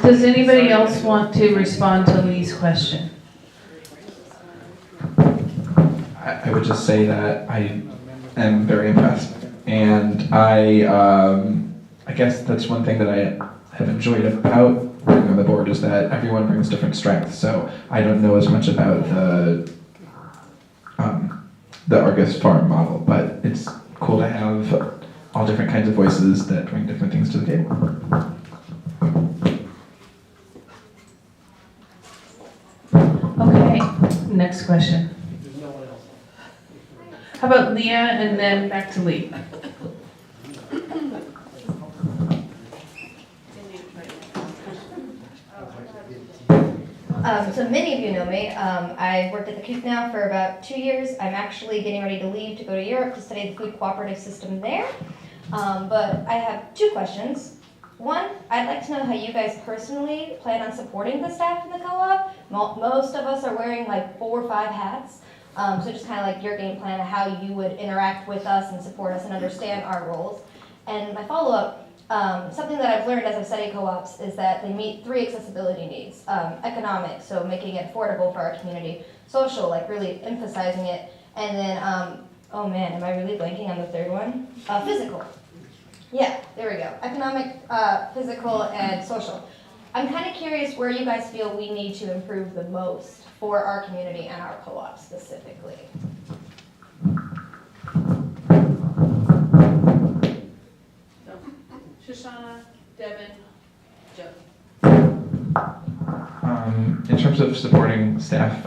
Does anybody else want to respond to Lee's question? I would just say that I am very impressed, and I guess that's one thing that I have enjoyed about working on the board, is that everyone brings different strengths. So I don't know as much about the Argus farm model, but it's cool to have all different kinds of voices that bring different things to the table. Okay, next question. How about Leah and then back to Lee? So many of you know me. I've worked at the Coop now for about 2 years. I'm actually getting ready to leave to go to Europe to study the food cooperative system there. But I have 2 questions. One, I'd like to know how you guys personally plan on supporting the staff in the co-op. Most of us are wearing like 4 or 5 hats. So just kind of like your game plan of how you would interact with us and support us and understand our roles. And my follow-up, something that I've learned as I've studied co-ops is that they meet 3 accessibility needs. Economic, so making it affordable for our community. Social, like really emphasizing it. And then, oh man, am I really blanking on the 3rd one? Physical. Yeah, there we go. Economic, physical, and social. I'm kind of curious where you guys feel we need to improve the most for our community and our co-op specifically. Shoshanna, Devin, Joe. In terms of supporting staff,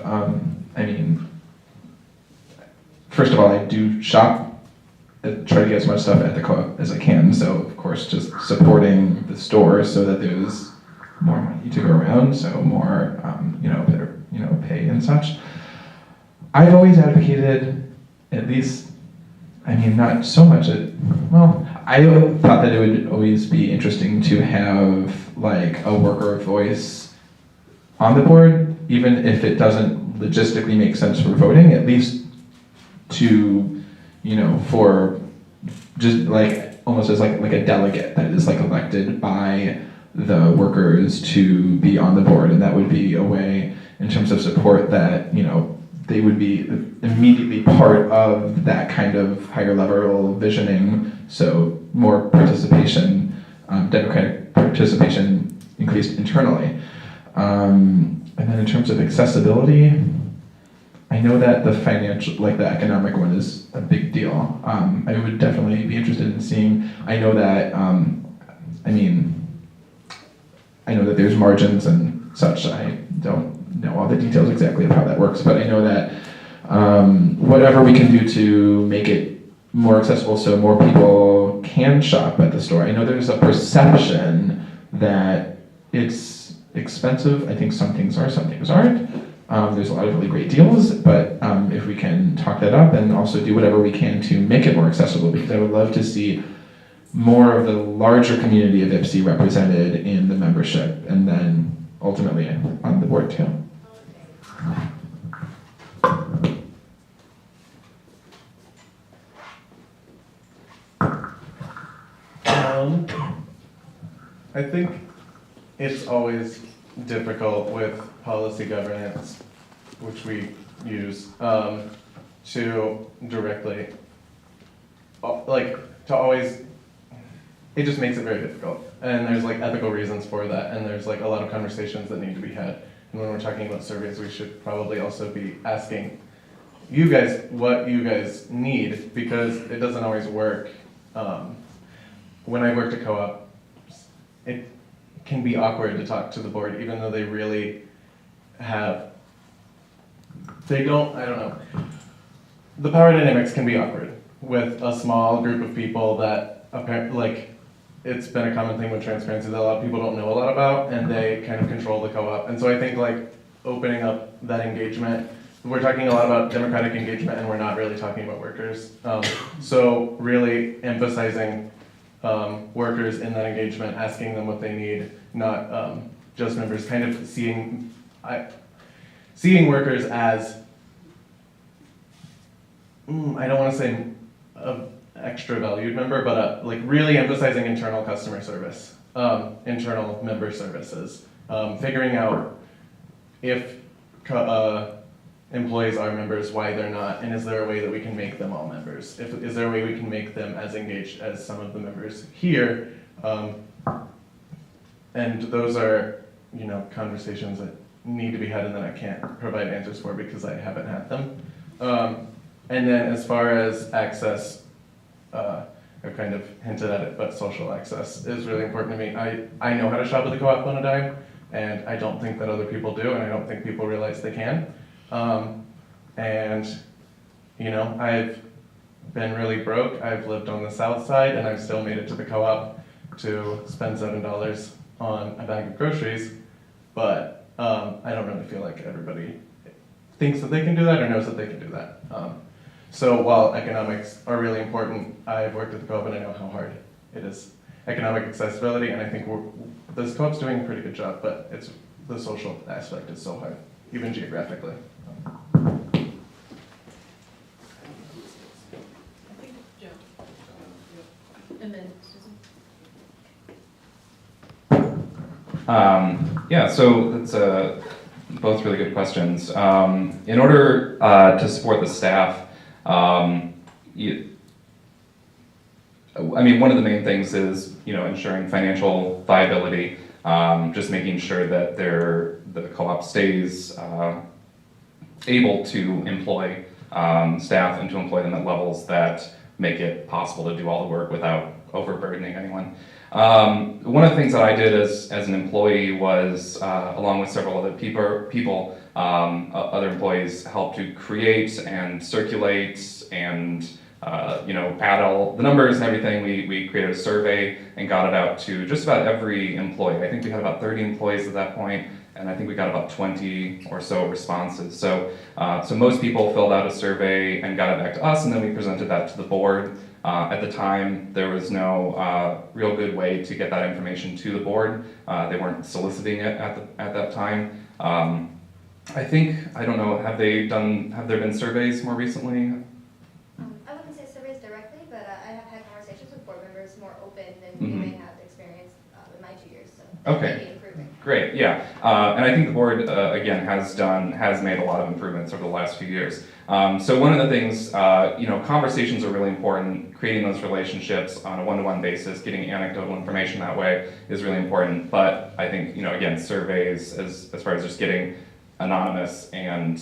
first of all, I do shop, try to get as much stuff at the co-op as I can. So of course, just supporting the store so that there's more money to go around, so more, better, pay and such. I've always advocated, at least, not so much. I thought that it would always be interesting to have like a worker voice on the board, even if it doesn't logistically make sense for voting, at least to, for just like almost as like a delegate that is like elected by the workers to be on the board. And that would be a way in terms of support that, they would be immediately part of that kind of higher level visioning. So more participation, democratic participation increased internally. And then in terms of accessibility, I know that the economic one is a big deal. I would definitely be interested in seeing, I know that I mean, I know that there's margins and such. I don't know all the details exactly of how that works, but I know that whatever we can do to make it more accessible so more people can shop at the store. I know there's a perception that it's expensive. I think some things are, some things aren't. There's a lot of really great deals, but if we can talk that up and also do whatever we can to make it more accessible, because I would love to see more of the larger community of Ypsi represented in the membership, and then ultimately on the board too. I think it's always difficult with policy governance, which we use, to directly, to always, it just makes it very difficult. And there's ethical reasons for that, and there's a lot of conversations that need to be had. And when we're talking about surveys, we should probably also be asking you guys what you guys need, because it doesn't always work. When I worked at co-op, it can be awkward to talk to the board, even though they really have, I don't know. The power dynamics can be awkward with a small group of people that apparently, it's been a common thing with transparency that a lot of people don't know a lot about, and they kind of control the co-op. And so I think opening up that engagement, we're talking a lot about democratic engagement, and we're not really talking about workers. So really emphasizing workers in that engagement, asking them what they need, not just members, kind of seeing workers as, I don't want to say an extra valued member, but really emphasizing internal customer service, internal member services, figuring out if employees are members, why they're not, and is there a way that we can make them all members? Is there a way we can make them as engaged as some of the members here? And those are, conversations that need to be had and that I can't provide answers for because I haven't had them. And then as far as access, I've kind of hinted at it, but social access is really important to me. I know how to shop at the co-op on a dime, and I don't think that other people do, and I don't think people realize they can. I've been really broke. I've lived on the south side, and I've still made it to the co-op to spend $7 on a bag of groceries, but I don't really feel like everybody thinks that they can do that or knows that they can do that. So while economics are really important, I've worked at the co-op and I know how hard it is. Economic accessibility, and I think this co-op's doing a pretty good job, but the social aspect is so hard, even geographically. And then Susan. So that's both really good questions. In order to support the staff, one of the main things is ensuring financial viability, just making sure that the co-op stays able to employ staff and to employ them at levels that make it possible to do all the work without overburdening anyone. One of the things that I did as an employee was, along with several other people, other employees helped to create and circulate and add all the numbers and everything. We created a survey and got it out to just about every employee. I think we had about 30 employees at that point, and I think we got about 20 or so responses. So most people filled out a survey and got it back to us, and then we presented that to the board. At the time, there was no real good way to get that information to the board. They weren't soliciting it at that time. I don't know, have there been surveys more recently? I wouldn't say surveys directly, but I have had conversations with board members more open than you may have experienced in my 2 years, so that may be improving. Great, yeah. And I think the board, again, has made a lot of improvements over the last few years. So one of the things, conversations are really important. Creating those relationships on a one-to-one basis, getting anecdotal information that way is really important. But I think, again, surveys, as far as just getting anonymous and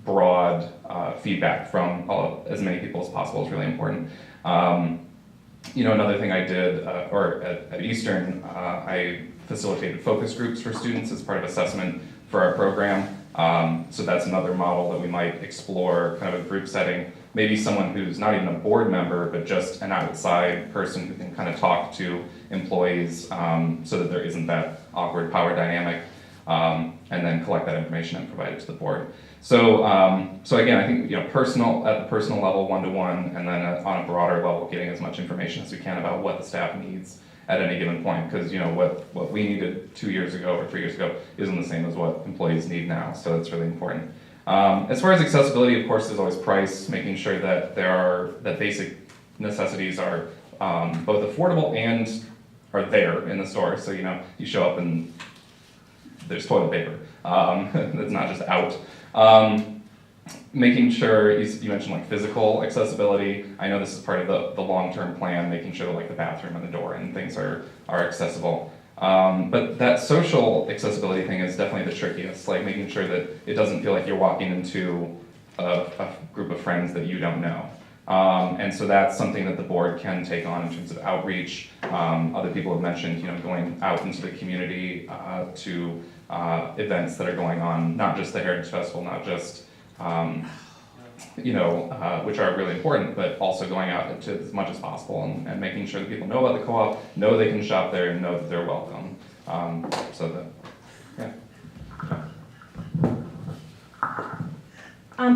broad feedback from as many people as possible is really important. Another thing I did, or at Eastern, I facilitated focus groups for students as part of assessment for our program. So that's another model that we might explore, kind of a group setting. Maybe someone who's not even a board member, but just an outside person who can kind of talk to employees so that there isn't that awkward power dynamic, and then collect that information and provide it to the board. So again, I think at the personal level, one-to-one, and then on a broader level, getting as much information as we can about what the staff needs at any given point, because what we needed 2 years ago or 3 years ago isn't the same as what employees need now, so it's really important. As far as accessibility, of course, there's always price, making sure that that basic necessities are both affordable and are there in the store. So you show up and there's toilet paper. It's not just out. Making sure, you mentioned like physical accessibility. I know this is part of the long-term plan, making sure that like the bathroom and the door and things are accessible. But that social accessibility thing is definitely the trickiest, like making sure that it doesn't feel like you're walking into a group of friends that you don't know. And so that's something that the board can take on in terms of outreach. Other people have mentioned, going out into the community to events that are going on, not just the Heritage Festival, not just which are really important, but also going out to as much as possible and making sure that people know about the co-op, know they can shop there, and know that they're welcome.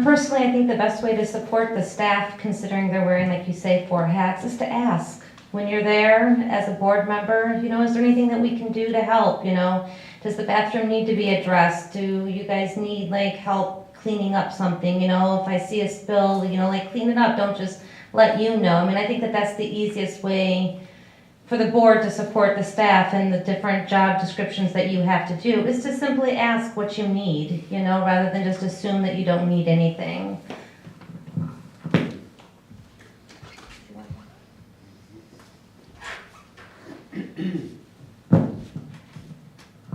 Personally, I think the best way to support the staff, considering they're wearing, like you say, 4 hats, is to ask. When you're there as a board member, is there anything that we can do to help? Does the bathroom need to be addressed? Do you guys need help cleaning up something? If I see a spill, clean it up. Don't just let I think that that's the easiest way for the board to support the staff and the different job descriptions that you have to do, is to simply ask what you need, rather than just assume that you don't need anything.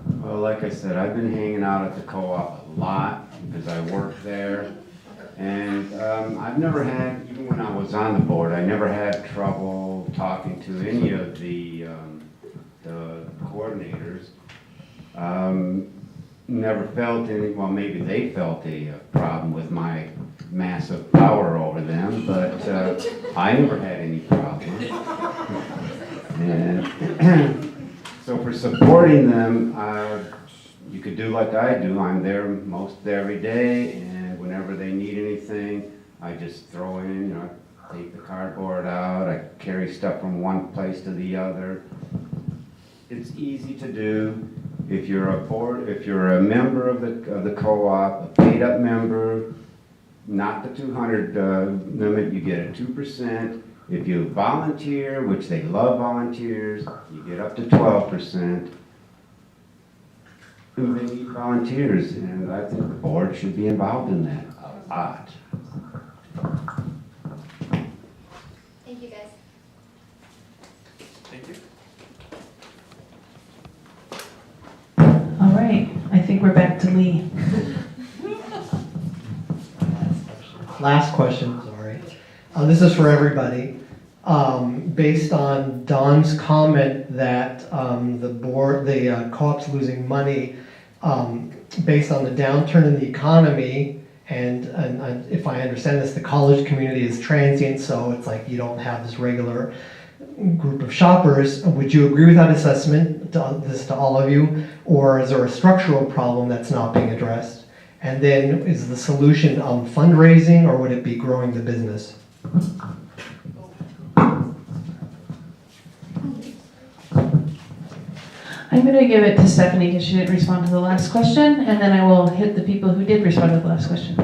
Well, like I said, I've been hanging out at the co-op a lot because I work there. And I've never had, even when I was on the board, I never had trouble talking to any of the coordinators. Never felt any, well, maybe they felt a problem with my massive power over them, but I never had any problem. And so for supporting them, you could do like I do. I'm there most every day, and whenever they need anything, I just throw in, I take the cardboard out, I carry stuff from one place to the other. It's easy to do. If you're a member of the co-op, a paid-up member, not the 200 limit, you get a 2%. If you volunteer, which they love volunteers, you get up to 12%. And they need volunteers, and I think the board should be involved in that a lot. Thank you, guys. Thank you. All right, I think we're back to Lee. Last question, sorry. This is for everybody. Based on Don's comment that the co-op's losing money, based on the downturn in the economy, and if I understand this, the college community is transient, so it's like you don't have this regular group of shoppers. Would you agree with that assessment, to all of you, or is there a structural problem that's not being addressed? And then is the solution fundraising, or would it be growing the business? I'm going to give it to Stefanie because she didn't respond to the last question, and then I will hit the people who did respond to the last question.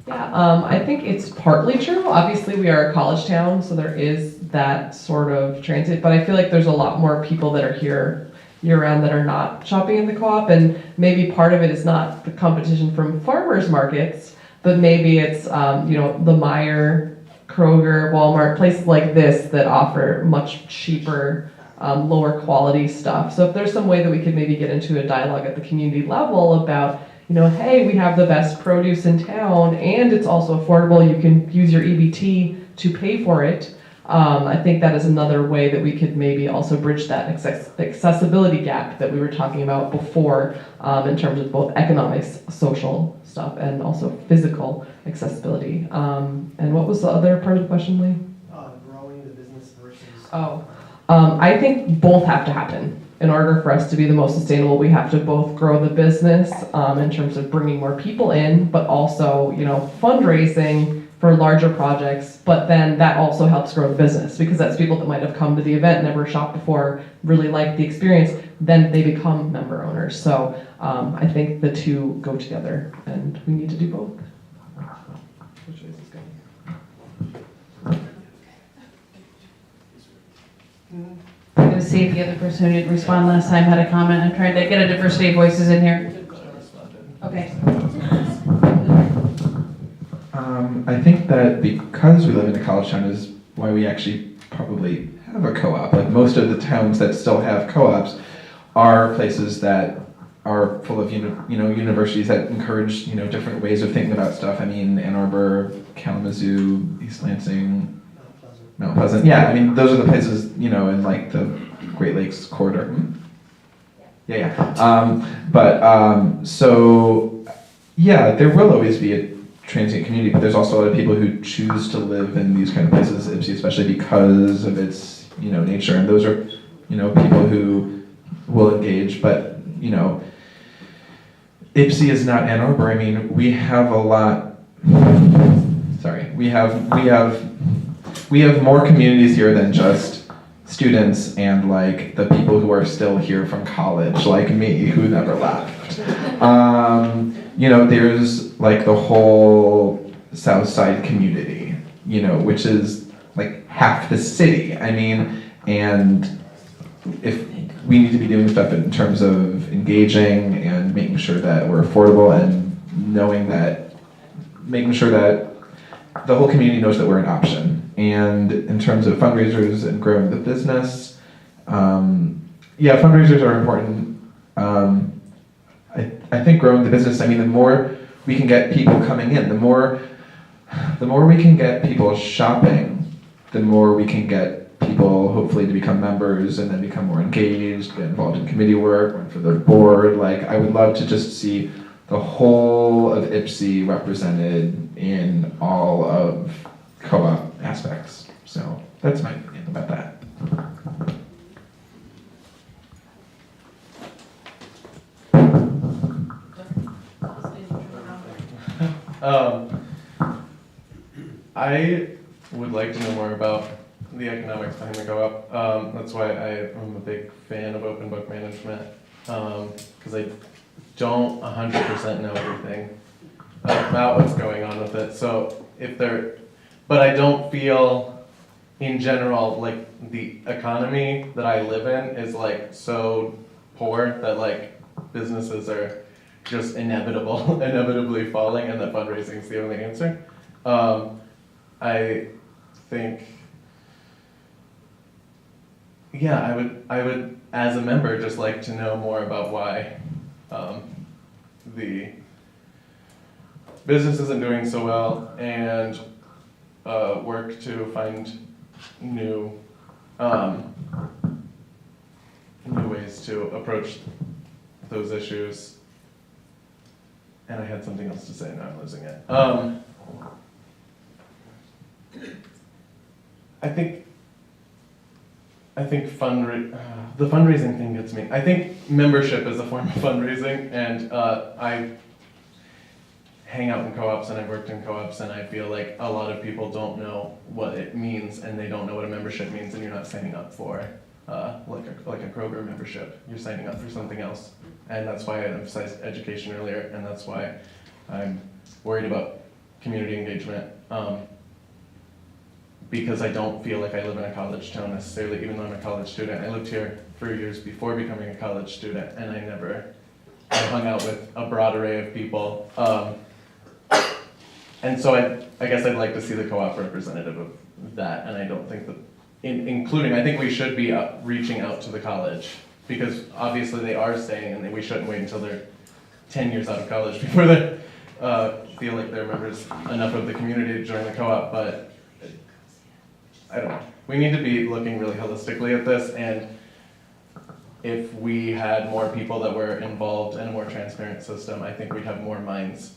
Yeah, I think it's partly true. Obviously, we are a college town, so there is that sort of transit, but I feel like there's a lot more people that are here year-round that are not shopping in the co-op, and maybe part of it is not the competition from farmers markets, but maybe it's, the Meijer, Kroger, Walmart, places like this that offer much cheaper, lower quality stuff. So if there's some way that we could maybe get into a dialogue at the community level about, hey, we have the best produce in town and it's also affordable, you can use your EBT to pay for it, I think that is another way that we could maybe also bridge that accessibility gap that we were talking about before, in terms of both economics, social stuff, and also physical accessibility. And what was the other part of the question, Lee? Growing the business versus. I think both have to happen. In order for us to be the most sustainable, we have to both grow the business in terms of bringing more people in, but also, fundraising for larger projects. But then that also helps grow the business, because that's people that might have come to the event, never shopped before, really liked the experience, then they become member owners. So I think the two go together, and we need to do both. Which way is this going? I'm going to see if the other person who didn't respond last time had a comment. I'm trying to get a diversity of voices in here. Okay. I think that because we live in a college town is why we actually probably have a co-op. Like most of the towns that still have co-ops are places that are full of universities that encourage different ways of thinking about stuff. I mean, Ann Arbor, Kalamazoo, East Lansing, Mount Pleasant. Yeah, I mean those are the places in like the Great Lakes corridor. Yeah. So yeah, there will always be a transient community, but there's also a lot of people who choose to live in these kind of places, Ypsi, especially because of its nature, and those are people who will engage. But Ypsi is not Ann Arbor. I mean, we have a lot. Sorry, we have more communities here than just students and like the people who are still here from college, like me, who never left. There's like the whole South Side community, which is like half the city. I mean, and if we need to be doing stuff in terms of engaging and making sure that we're affordable and making sure that the whole community knows that we're an option. And in terms of fundraisers and growing the business, fundraisers are important. I think growing the business, I mean, the more we can get people coming in, the more we can get people shopping, the more we can get people hopefully to become members and then become more engaged, get involved in committee work, run for the board. Like, I would love to just see the whole of Ypsi represented in all of co-op aspects. So that's my opinion about that. I would like to know more about the economics behind the co-op. That's why I am a big fan of open book management, because I don't 100% know everything about what's going on with it. So but I don't feel in general like the economy that I live in is like so poor that like businesses are just inevitably falling, and that fundraising is the only answer. I think, I would as a member just like to know more about why the business isn't doing so well, and work to find new ways to approach those issues. And I had something else to say, now I'm losing it. I think the fundraising thing gets me. I think membership is a form of fundraising, and I hang out in co-ops and I've worked in co-ops, and I feel like a lot of people don't know what it means, and they don't know what a membership means, and you're not signing up for like a Kroger membership. You're signing up for something else, and that's why I emphasized education earlier, and that's why I'm worried about community engagement. Because I don't feel like I live in a college town necessarily, even though I'm a college student. I lived here for years before becoming a college student, and I hung out with a broad array of people. And so I guess I'd like to see the co-op representative of that, and I don't think that, I think we should be reaching out to the college, because obviously they are staying, and we shouldn't wait until they're 10 years out of college before they feel like they're members enough of the community to join the co-op, but I don't know. we need to be looking really holistically at this, and if we had more people that were involved in a more transparent system, I think we'd have more minds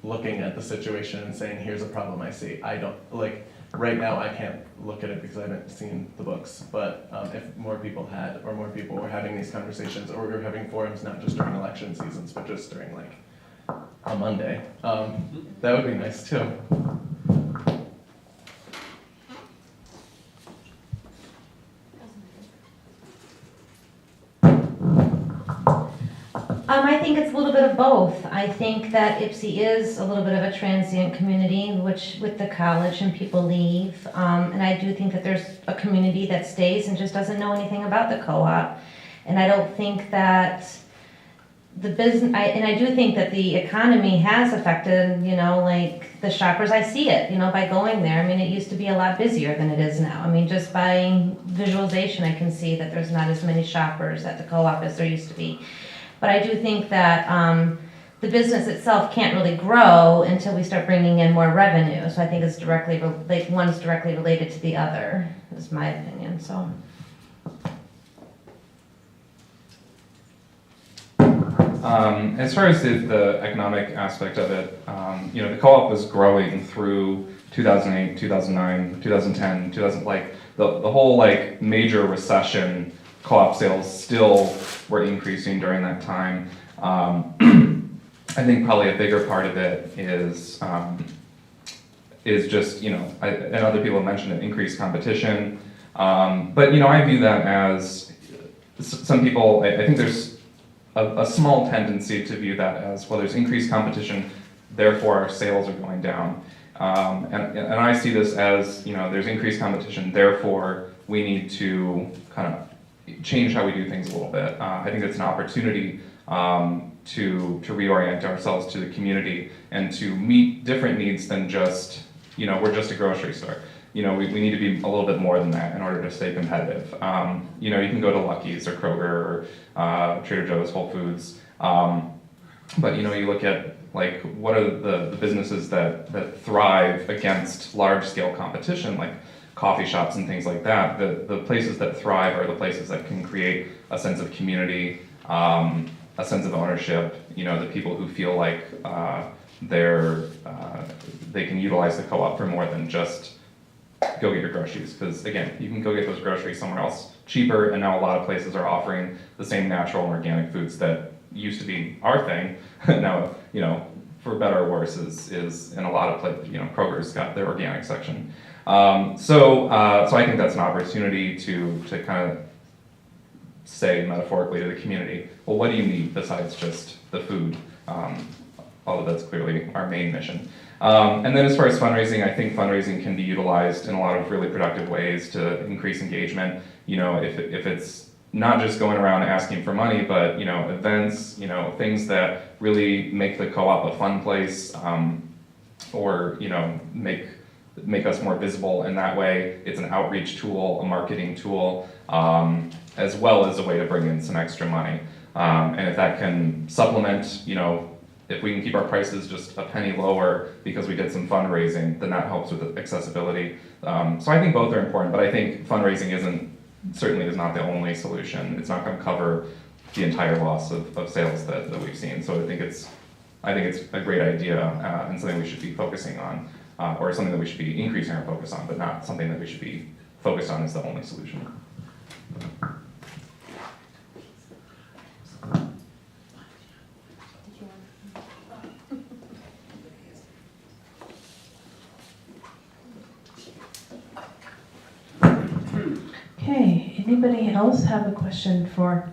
looking at the situation and saying, here's a problem I see. I don't, like, right now I can't look at it because I haven't seen the books, but if more people had, or more people were having these conversations, or we were having forums not just during election seasons, but just during like a Monday, that would be nice too. I think it's a little bit of both. I think that Ypsi is a little bit of a transient community, which with the college and people leave. And I do think that there's a community that stays and just doesn't know anything about the co-op. And I don't think that the business, and I do think that the economy has affected, you know, like the shoppers. I see it, you know, by going there. I mean, it used to be a lot busier than it is now. I mean, just by visualization, I can see that there's not as many shoppers at the co-op as there used to be. But I do think that the business itself can't really grow until we start bringing in more revenue. So I think it's directly, like one's directly related to the other, is my opinion, so. As far as the economic aspect of it, you know, the co-op was growing through 2008, 2009, 2010, 2000, like the whole like major recession. Co-op sales still were increasing during that time. I think probably a bigger part of it is just, you know, and other people have mentioned it, increased competition. But, you know, I view that as, some people, I think there's a small tendency to view that as, well, there's increased competition, therefore our sales are going down. And I see this as, you know, there's increased competition, therefore we need to kind of change how we do things a little bit. I think it's an opportunity to reorient ourselves to the community and to meet different needs than just, you know, we're just a grocery store. You know, we need to be a little bit more than that in order to stay competitive. You know, you can go to Lucky's or Kroger or Trader Joe's, Whole Foods, but you know, you look at like what are the businesses that thrive against large-scale competition, like coffee shops and things like that. The places that thrive are the places that can create a sense of community, a sense of ownership. You know, the people who feel like they can utilize the co-op for more than just go get your groceries. Because again, you can go get those groceries somewhere else cheaper, and now a lot of places are offering the same natural and organic foods that used to be our thing. Now, you know, for better or worse, is in a lot of places, you know, Kroger's got their organic section. So I think that's an opportunity to kind of say metaphorically to the community, well, what do you need besides just the food? Although that's clearly our main mission. And then as far as fundraising, I think fundraising can be utilized in a lot of really productive ways to increase engagement. You know, if it's not just going around asking for money, but, you know, events, you know, things that really make the co-op a fun place, or, you know, make us more visible in that way. It's an outreach tool, a marketing tool, as well as a way to bring in some extra money. And if that can supplement, you know, if we can keep our prices just a penny lower because we did some fundraising, then that helps with accessibility. So I think both are important, but I think fundraising certainly is not the only solution. It's not going to cover the entire loss of sales that we've seen. So I think it's a great idea and something we should be focusing on. Or something that we should be increasing our focus on, but not something that we should be focused on as the only solution. Okay, anybody else have a question for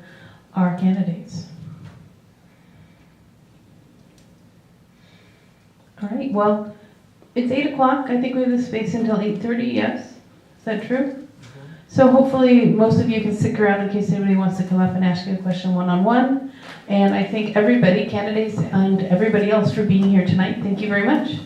our candidates? All right, well, it's 8 o'clock. I think we have the space until 8:30, yes? Is that true? So hopefully most of you can stick around in case anybody wants to come up and ask you a question one-on-one. And I thank everybody, candidates and everybody else, for being here tonight. Thank you very much.